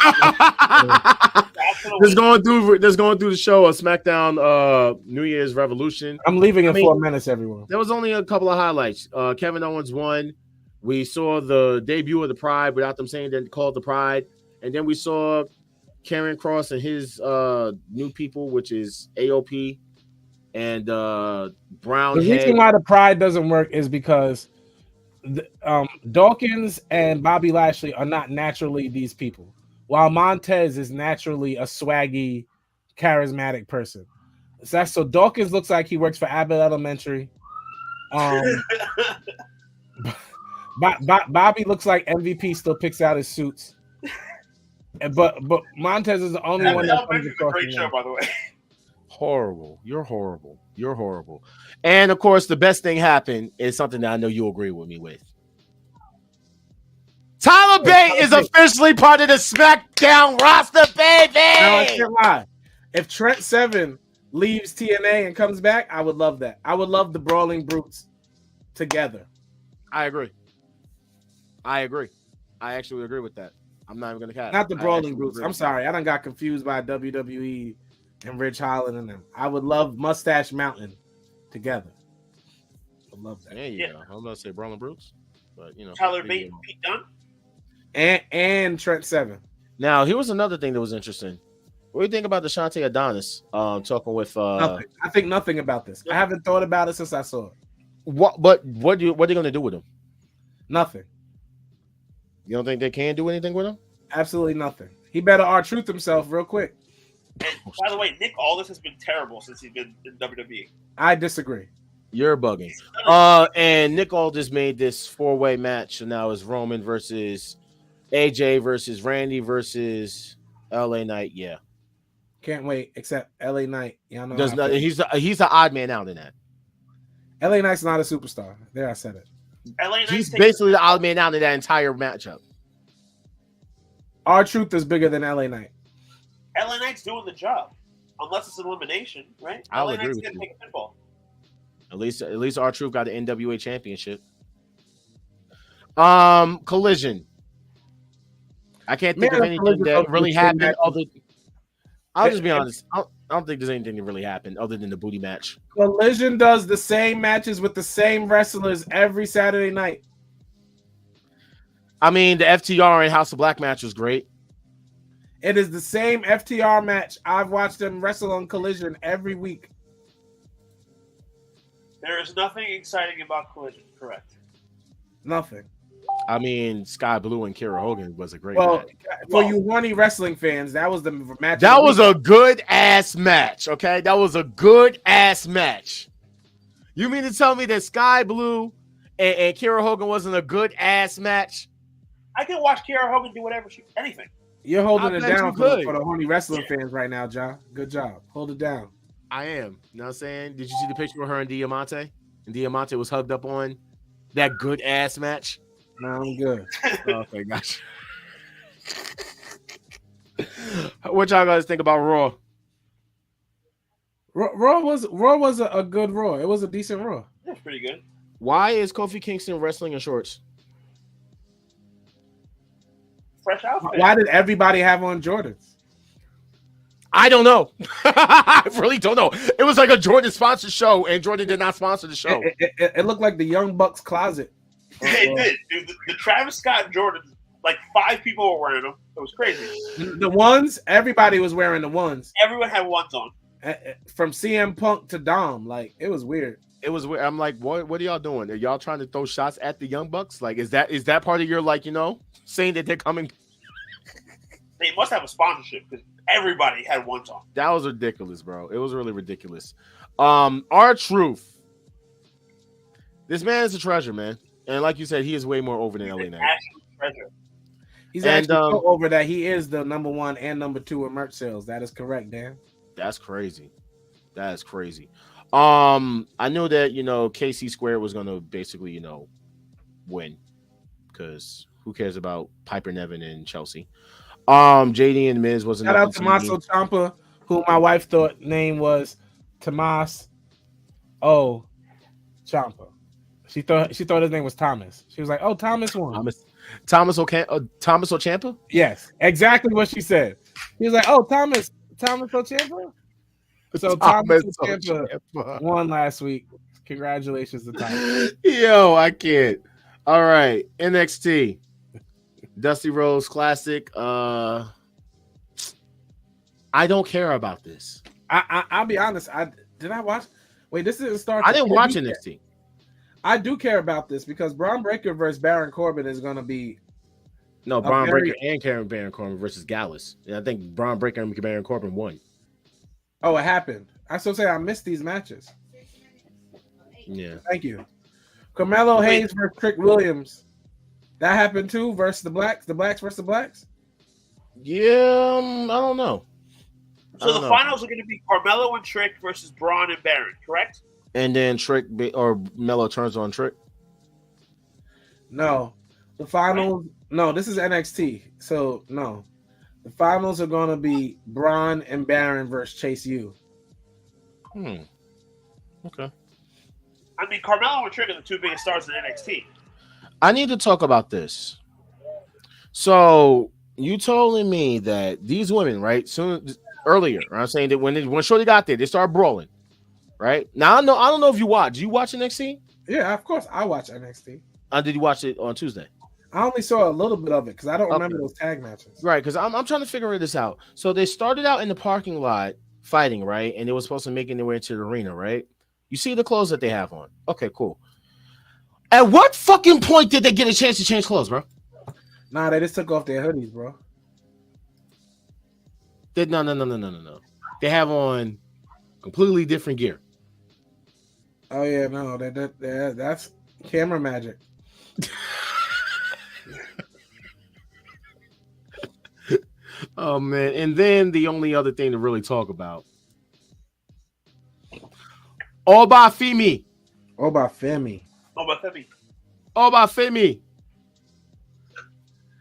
Just going through the show of SmackDown New Year's Revolution. I'm leaving in 4 minutes, everyone. There was only a couple of highlights. Kevin Owens won. We saw the debut of the Pride without them saying they called the Pride. And then we saw Karrion Kross and his new people, which is AOP and Brown. The reason why the Pride doesn't work is because Dawkins and Bobby Lashley are not naturally these people, while Montez is naturally a swaggy, charismatic person. So Dawkins looks like he works for Abbott Elementary. Bobby looks like MVP still picks out his suits, but Montez is the only one that comes across. Great show, by the way. Horrible. You're horrible. And of course, the best thing happened is something that I know you'll agree with me with. Tyler Bate is officially part of the SmackDown roster, baby. No, I can't lie. If Trent Seven leaves TNA and comes back, I would love that. I would love the Brawling Brutes together. I agree. I actually agree with that. I'm not even gonna cap. Not the Brawling Brutes. I'm sorry. I done got confused by WWE and Rich Holland and them. I would love Mustache Mountain together. I love that. There you go. I'm gonna say Brawling Brutes, but you know, Tyler Bate and Pete Dunne. And Trent Seven. Now, here was another thing that was interesting. What do you think about the Shantae Adonis talking with Nothing. I think nothing about this. I haven't thought about it since I saw it. what are they gonna do with him? Nothing. You don't think they can do anything with him? Absolutely nothing. He better R-Truth himself real quick. And by the way, Nick Aldis has been terrible since he's been in WWE. I disagree. You're bugging. And Nick Aldis made this 4-way match, so now it's Roman versus AJ versus Randy versus LA Knight. Yeah, Can't wait. Except LA Knight. Y'all know. does not, he's the odd man out in that. LA Knight's not a superstar. There, I said it. LA Knight's He's taking- basically the odd man out in that entire matchup. R-Truth is bigger than LA Knight. LA Knight's doing the job, unless it's an elimination, right? I'll LA agree Knight's with gonna you. take a pinball. At least R-Truth got the NWA championship. Collision. I can't think Man, of anything Collision that don't really do shit happened matches. other. I'll just be honest. I don't think there's anything that really happened other than the booty match. Collision does the same matches with the same wrestlers every Saturday night. I mean, the FTR and House of Black match was great. It is the same FTR match. I've watched them wrestle on Collision every week. There is nothing exciting about Collision, correct? Nothing. I mean, Sky Blue and Kira Hogan was a great Well, match. for you horny wrestling fans, that was the match. That was a good ass match. Okay, that was a good ass match. You mean to tell me that Sky Blue and Kira Hogan wasn't a good ass match? I can watch Kiara Hogan do anything. You're holding I it bet down you for could. the horny wrestling fans right now, John. Good job. Hold it down. I am. You know what I'm saying? Did you see the picture of her and Diamante? And Diamante was hugged up on that good ass match. No, I'm good. Okay, gotcha. What y'all guys think about Raw? Raw was a good Raw. It was a decent Raw. That's pretty good. Why is Kofi Kingston wrestling in shorts? Fresh outfit. Why did everybody have on Jordans? I don't know. I really don't know. It was like a Jordan sponsored show, and Jordan did not sponsor the show. It looked like the Young Bucks closet. It did. Dude, the Travis Scott Jordans, like 5 people were wearing them. It was crazy. The ones, everybody was wearing the ones. Everyone had ones on. From CM Punk to Dom. Like, it was weird. It was weird. I'm like, what are y'all doing? Are y'all trying to throw shots at the Young Bucks? Like, is that part of your, like, saying that they're coming? They must have a sponsorship because everybody had ones on. That was ridiculous, bro. It was really ridiculous. R-Truth. This man is a treasure, man. And like you said, he is way more over than LA Knight. Absolute treasure. He's And, actually so over that he is the number 1 and number 2 in merch sales. That is correct, Dan. That's crazy. That is crazy. I knew that, KC Square was going to basically, win. Because who cares about Piper Niven and Chelsea? JD and Miz wasn't. Shout out to Tommaso Ciampa, who my wife thought name was Tomas Ciampa. She thought his name was Thomas. She was like, "Oh, Thomas won." Thomas Ciampa? Yes, exactly what she said. He was like, "Oh, Thomas Ciampa." So Thomas Ciampa won last week. Congratulations to Thomas. Yo, I can't. All right, NXT. Dusty Rhodes Classic. I don't care about this. I'll be honest. Did I watch? Wait, this didn't start. I didn't watch NXT. I do care about this because Braun Breaker versus Baron Corbin is going to be. No, Braun Breaker and Baron Corbin versus Gallus. And I think Braun Breaker and Baron Corbin won. Oh, it happened. I still say I missed these matches. Yeah. Thank you. Carmelo Hayes versus Trick Williams. That happened too versus the Blacks. The Blacks versus the Blacks. Yeah, I don't know. So the finals are going to be Carmelo and Trick versus Braun and Baron, correct? And then Trick or Melo turns on Trick. No, the finals. No, this is NXT. So no, The finals are going to be Braun and Baron versus Chase U. Okay. I mean, Carmelo and Trick are the two biggest stars in NXT. I need to talk about this. So you told me that these women, right? Earlier, I'm saying that when Shorty got there, they started brawling, right? Now I don't know if you watch. Do you watch NXT? Yeah, of course I watch NXT. Did you watch it on Tuesday? I only saw a little bit of it because I don't remember those tag matches. Right, because I'm trying to figure this out. So they started out in the parking lot fighting, right? And they were supposed to make their way into the arena, right? You see the clothes that they have on. Okay, cool. At what fucking point did they get a chance to change clothes, bro? Nah, they just took off their hoodies, bro. No. They have on completely different gear. Oh yeah, no, that's camera magic. Oh man, and then the only other thing to really talk about. Obafemi.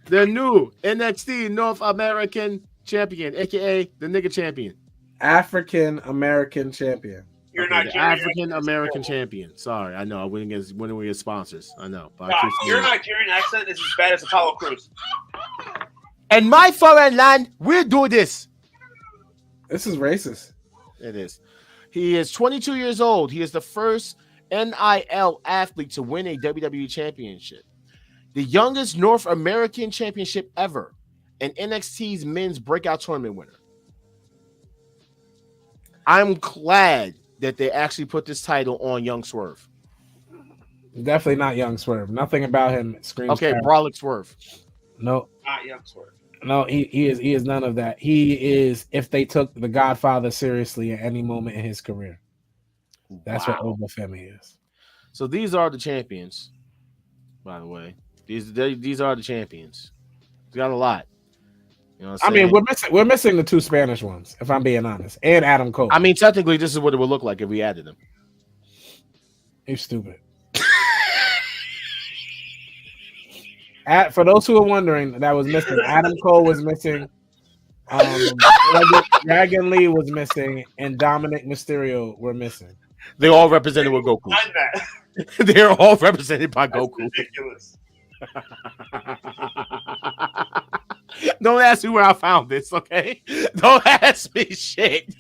The new NXT North American champion, aka the nigga champion. African American champion. You're not the African American champion. Sorry, I know. I went against sponsors. I know. But your Nigerian accent is as bad as Apollo Crews. In my foreign land, we do this. This is racist. It is. He is 22 years old. He is the first NIL athlete to win a WWE championship, the youngest North American championship ever, and NXT's men's breakout tournament winner. I'm glad that they actually put this title on Young Swerve. Definitely not Young Swerve. Nothing about him screams. Okay, Brolic Swerve. No, not Young Swerve. No, he is none of that. He is if they took the Godfather seriously at any moment in his career. That's what Obafemi is. So these are the champions, by the way. These are the champions. We got a lot. You know what I'm saying? we're missing the two Spanish ones, if I'm being honest, and Adam Cole. I mean, technically, this is what it would look like if we added them. You're stupid. For those who are wondering, that was missing. Adam Cole was missing. Dragon Lee was missing, and Dominic Mysterio were missing. They all represented with Goku. They're all represented by That's Goku. ridiculous. Don't ask me where I found this, okay? Don't ask me shit.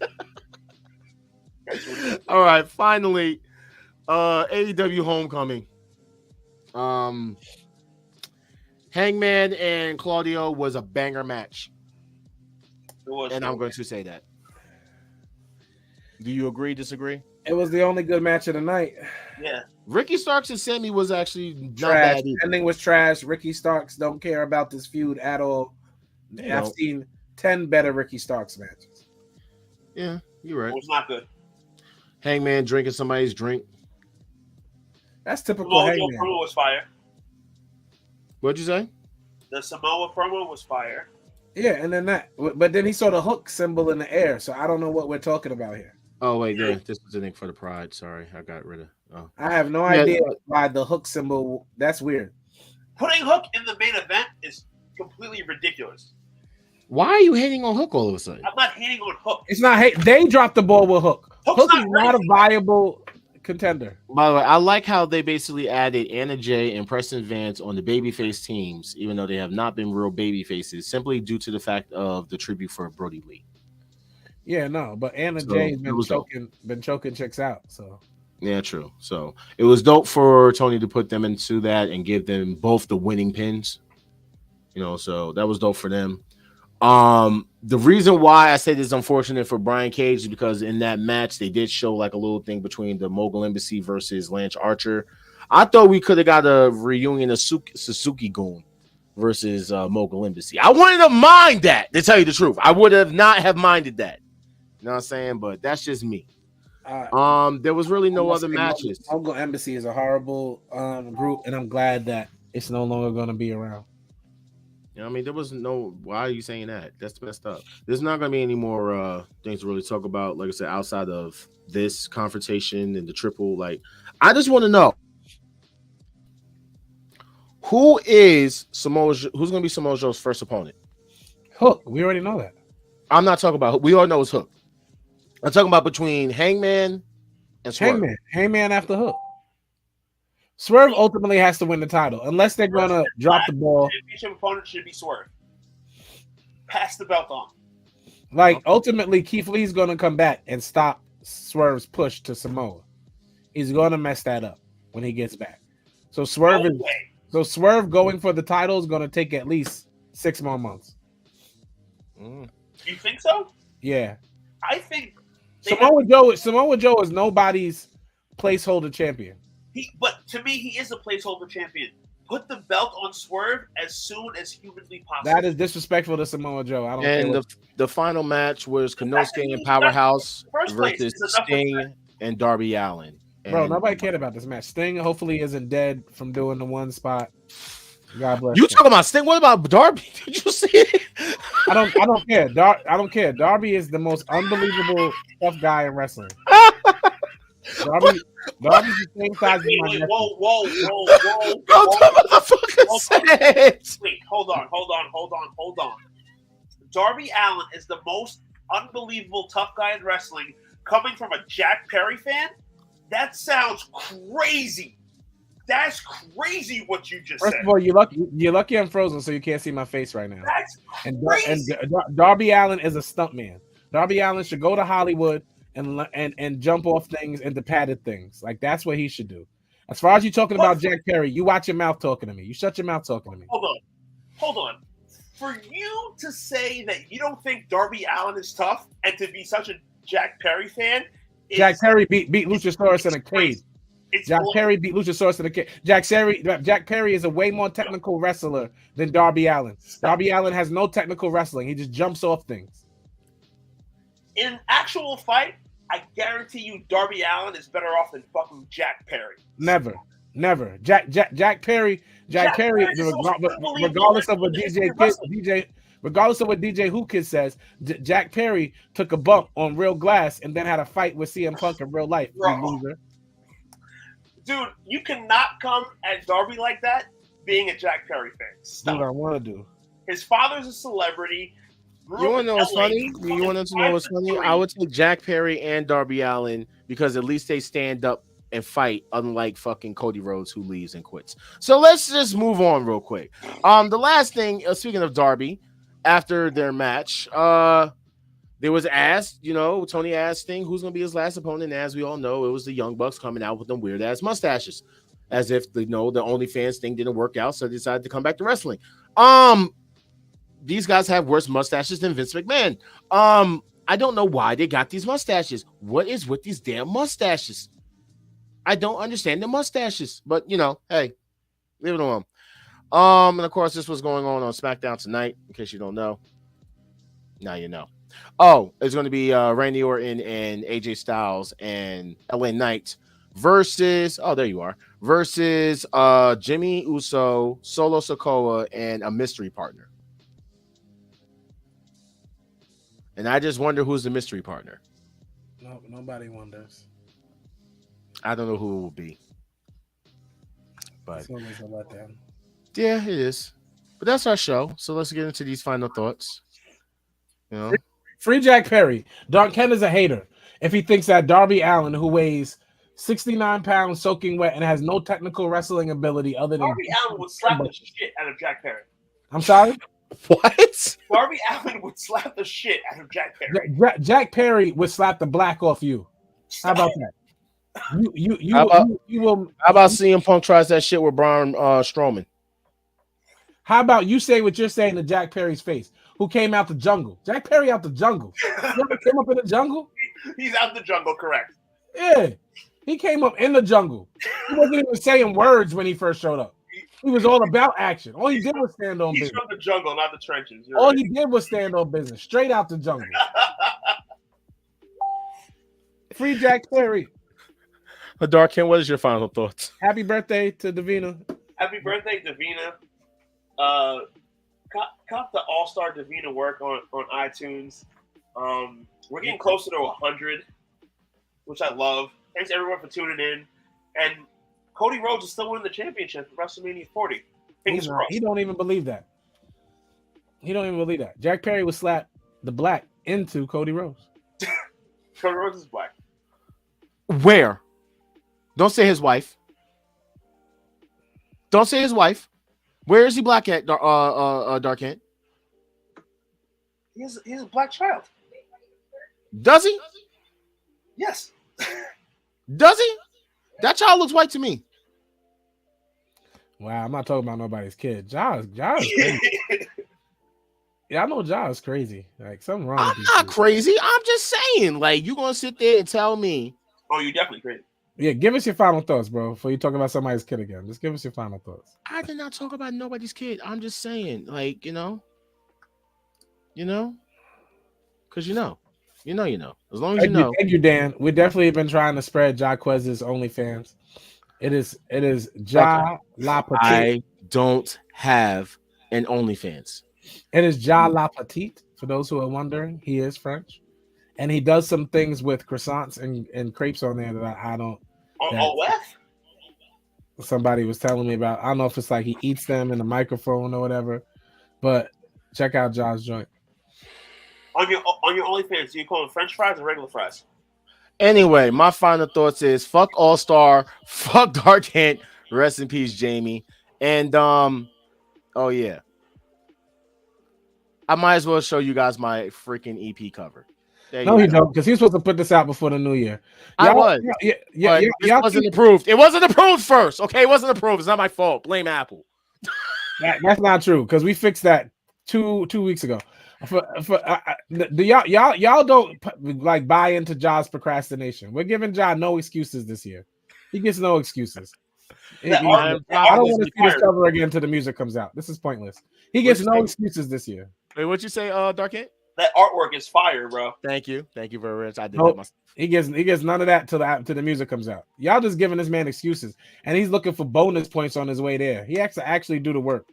All right, finally, AEW Homecoming. Hangman and Claudio was a banger match. And I'm going to say that. Do you agree, disagree? It was the only good match of the night. Yeah. Ricky Starks and Sammy was actually not trash. bad either. Ending was trash. Ricky Starks don't care about this feud at all. I've seen 10 better Ricky Starks matches. Yeah, you're right. It was not good. Hangman drinking somebody's drink. That's typical Samoa Hangman. promo was fire. What'd you say? The Samoa promo was fire. Yeah, and then but then he saw the hook symbol in the air, so I don't know what we're talking about here. Oh wait, yeah, this was the thing for the Pride. Sorry, I got rid of. Oh. I have no idea why the hook symbol. That's weird. Putting Hook in the main event is completely ridiculous. Why are you hating on Hook all of a sudden? I'm not hating on Hook. It's not hate. They dropped the ball with Hook. Hook is not a viable contender. By the way, I like how they basically added Anna Jay and Preston Vance on the babyface teams, even though they have not been real baby faces, simply due to the fact of the tribute for Brody Lee. Yeah, no, but Anna Jay's been choking chicks out. So yeah, true. So it was dope for Tony to put them into that and give them both the winning pins. You know, so that was dope for them. The reason why I said it's unfortunate for Brian Cage is because in that match they did show like a little thing between the Mogul Embassy versus Lance Archer. I thought we could have got a reunion of Suzuki Gun versus Mogul Embassy. I wanted to mind that, to tell you the truth. I would have not have minded that. You know what I'm saying? But that's just me. There was really no other matches. Mogul Embassy is a horrible group, and I'm glad that it's no longer going to be around. You know, I mean, there was no. Why are you saying that? That's messed up. There's not going to be any more things to really talk about. Like I said, outside of this confrontation and the triple. Like, I just want to know who is Samoa. Who's going to be Samoa Joe's first opponent? Hook. We already know that. I'm not talking about. We all know it's Hook. I'm talking about between Hangman and Swerve. Hangman after Hook. Swerve ultimately has to win the title unless they're gonna drop the ball. Championship opponent should be Swerve. Pass the belt on. Like ultimately, Keith Lee's gonna come back and stop Swerve's push to Samoa. He's gonna mess that up when he gets back. So Swerve Swerve going for the title is gonna take at least 6 more months. You think so? Yeah. I think Samoa Joe is nobody's placeholder champion. But to me, he is a placeholder champion. Put the belt on Swerve as soon as humanly possible. That is disrespectful to Samoa Joe. I don't care. And the final match was Konosuke and Powerhouse versus Sting and Darby Allin. Bro, nobody cared about this match. Sting hopefully isn't dead from doing the one spot. God bless. You talking about Sting? What about Darby? Did you see it? I don't care. I don't care. Darby is the most unbelievable tough guy in wrestling. Darby's the same size as my nephew. Whoa. Bro, the motherfucker said. Wait, hold on. Darby Allin is the most unbelievable tough guy in wrestling coming from a Jack Perry fan? That sounds crazy. That's crazy what you just said. First of all, you're lucky I'm frozen, so you can't see my face right now. That's crazy. And Darby Allin is a stuntman. Darby Allin should go to Hollywood and jump off things into padded things. Like that's what he should do. As far as you talking about Jack Perry, you watch your mouth talking to me. You shut your mouth talking to me. Hold on. For you to say that you don't think Darby Allin is tough and to be such a Jack Perry fan, Jack Perry beat Luchasaurus in a cage. Perry beat Luchasaurus in a cage. Jack Perry is a way more technical wrestler than Darby Allin. Darby Allin has no technical wrestling. He just jumps off things. In an actual fight, I guarantee you Darby Allin is better off than fucking Jack Perry. Never. Jack Perry, regardless of what DJ Who Kid says, Jack Perry took a bump on real glass and then had a fight with CM Punk in real life. Loser. Dude, you cannot come at Darby like that being a Jack Perry fan. Stop. What I want to do. His father's a celebrity. You want to know what's funny? You want to know what's funny? I would take Jack Perry and Darby Allin because at least they stand up and fight, unlike fucking Cody Rhodes who leaves and quits. So let's just move on real quick. The last thing, speaking of Darby, after their match, there was asked, Tony asked Sting who's going to be his last opponent. And as we all know, it was the Young Bucks coming out with them weird ass mustaches, as if the OnlyFans thing didn't work out, so they decided to come back to wrestling. These guys have worse mustaches than Vince McMahon. I don't know why they got these mustaches. What is with these damn mustaches? I don't understand the mustaches, but hey, leave it alone. And of course, this was going on SmackDown tonight. In case you don't know, now you know. Oh, it's going to be Randy Orton and AJ Styles and LA Knight versus. Oh, there you are. Versus Jimmy Uso, Solo Sikoa, and a mystery partner. And I just wonder who's the mystery partner. No, nobody wonders. I don't know who it will be. But it's always a letdown. Yeah, it is. But that's our show. So let's get into these final thoughts. Free Jack Perry. Don Ken is a hater if he thinks that Darby Allin, who weighs 69 pounds soaking wet and has no technical wrestling ability other than Darby Allin would slap the shit out of Jack Perry. I'm sorry? What? Darby Allin would slap the shit out of Jack Perry. Jack Perry would slap the black off you. How about that? You will. How about CM Punk tries that shit with Braun Strowman? How about you say what you're saying to Jack Perry's face, who came out the jungle? Jack Perry out the jungle. You ever came up in the jungle? He's out the jungle, correct? Yeah, he came up in the jungle. He wasn't even saying words when he first showed up. He was all about action. All he did was stand on business. He's from the jungle, not the trenches. All he did was stand on business, straight out the jungle. Free Jack Perry. Darkin, what is your final thoughts? Happy birthday to Davina. Happy birthday, Davina. Cop the All-Star Davina work on iTunes. We're getting closer to 100, which I love. Thanks everyone for tuning in. And Cody Rhodes is still winning the championship for WrestleMania 40. He don't even believe that. He don't even believe that. Jack Perry would slap the black into Cody Rhodes. Cody Rhodes is black. Where? Don't say his wife. Don't say his wife. Where is he black at, Dark Kent? He's a black child. Does he? Yes. Does he? That child looks white to me. Wow, I'm not talking about nobody's kid. Ja's crazy. Yeah, I know Ja's crazy. Like something wrong. I'm not crazy. I'm just saying. Like, you gonna sit there and tell me? Oh, you're definitely crazy. Yeah, give us your final thoughts, bro. Before you talk about somebody's kid again, just give us your final thoughts. I did not talk about nobody's kid. I'm just saying, like, you know, because you know. As long as you know. Thank you, Dan. We've definitely been trying to spread Jaquez's OnlyFans. It is Ja La Petite. I don't have an OnlyFans. It is Ja La Petite. For those who are wondering, he is French, and he does some things with croissants and crepes on there that I don't. What? Somebody was telling me about. I don't know if it's like he eats them in the microphone or whatever, but check out Ja's joint. On your OnlyFans, do you call them French fries or regular fries? Anyway, my final thoughts is fuck All Star, fuck Dark Kent, rest in peace, Jamie, and oh yeah, I might as well show you guys my freaking EP cover. No, he don't, because he's supposed to put this out before the new year. I was. Yeah. It wasn't approved. It wasn't approved first. Okay, it wasn't approved. It's not my fault. Blame Apple. That's not true, because we fixed that two weeks ago. Y'all don't like buy into Ja's procrastination. We're giving Ja no excuses this year. He gets no excuses. I don't want to see this cover again until the music comes out. This is pointless. He gets no excuses this year. Wait, what'd you say, Dark Kent? That artwork is fire, bro. Thank you very much. I did that myself. He gets none of that till the music comes out. Y'all just giving this man excuses, and he's looking for bonus points on his way there. He has to actually do the work.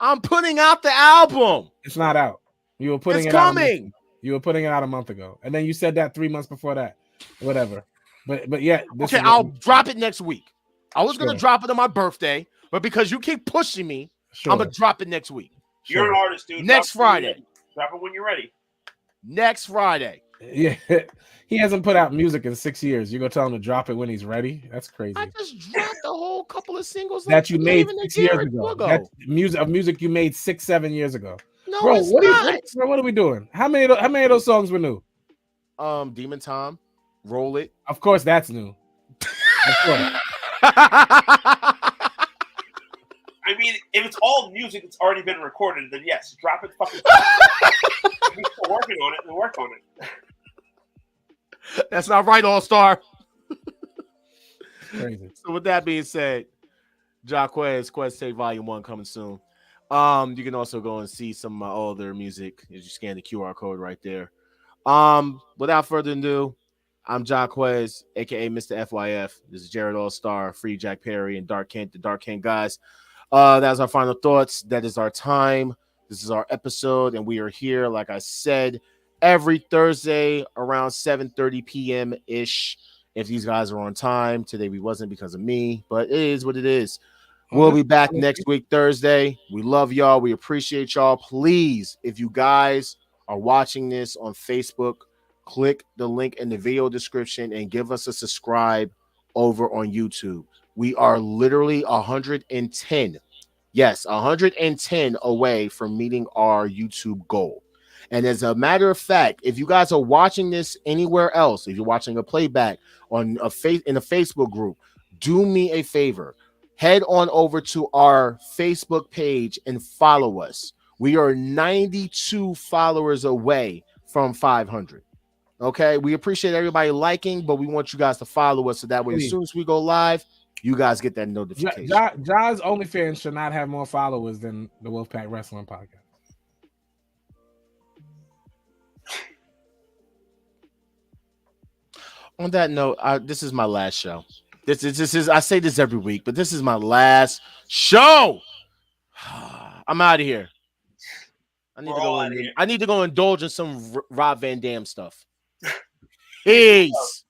I'm putting out the album. It's not out. You were putting it's it coming. You were putting it out a month ago, and then you said that 3 months before that. Whatever. But yeah. Okay, I'll drop it next week. I was gonna drop it on my birthday, but because you keep pushing me, I'm gonna drop it next week. You're an artist, dude. Next Friday. Drop it when you're ready. Next Friday. Yeah, he hasn't put out music in 6 years. You're gonna tell him to drop it when he's ready? That's crazy. I just dropped a whole couple of singles that you made 6 years ago. That's music you made 6-7 years ago. No, bro, it's not. What are we doing? How many of those songs were new? Demon Time, Roll It. Of course, that's new. Of course. I mean, if it's all music that's already been recorded, then yes, drop it fucking. We're still working on it, and work on it. That's not right, All Star. Crazy. So with that being said, Jaquez, Quest Tape Volume 1 coming soon. You can also go and see some of my older music as you scan the QR code right there. Without further ado, I'm Jaquez, aka Mr. FYF. This is Jared All Star, Free Jack Perry, and Dark Kent, the Dark Kent guys. That's our final thoughts. That is our time. This is our episode, and we are here, like I said, every Thursday around 7:30 p.m. ish. If these guys are on time, today we wasn't because of me, but it is what it is. We'll be back next week, Thursday. We love y'all. We appreciate y'all. Please, if you guys are watching this on Facebook, click the link in the video description and give us a subscribe over on YouTube. We are literally 110. Yes, 110 away from meeting our YouTube goal. And as a matter of fact, if you guys are watching this anywhere else, if you're watching a playback on in a Facebook group, do me a favor. Head on over to our Facebook page and follow us. We are 92 followers away from 500. Okay, we appreciate everybody liking, but we want you guys to follow us so that way, as soon as we go live, you guys get that notification. Ja's OnlyFans should not have more followers than the Wolfpack Wrestling Podcast. On that note, this is my last show. This is I say this every week, but this is my last show. I'm out of here. I need to go indulge in some Rob Van Dam stuff. Peace.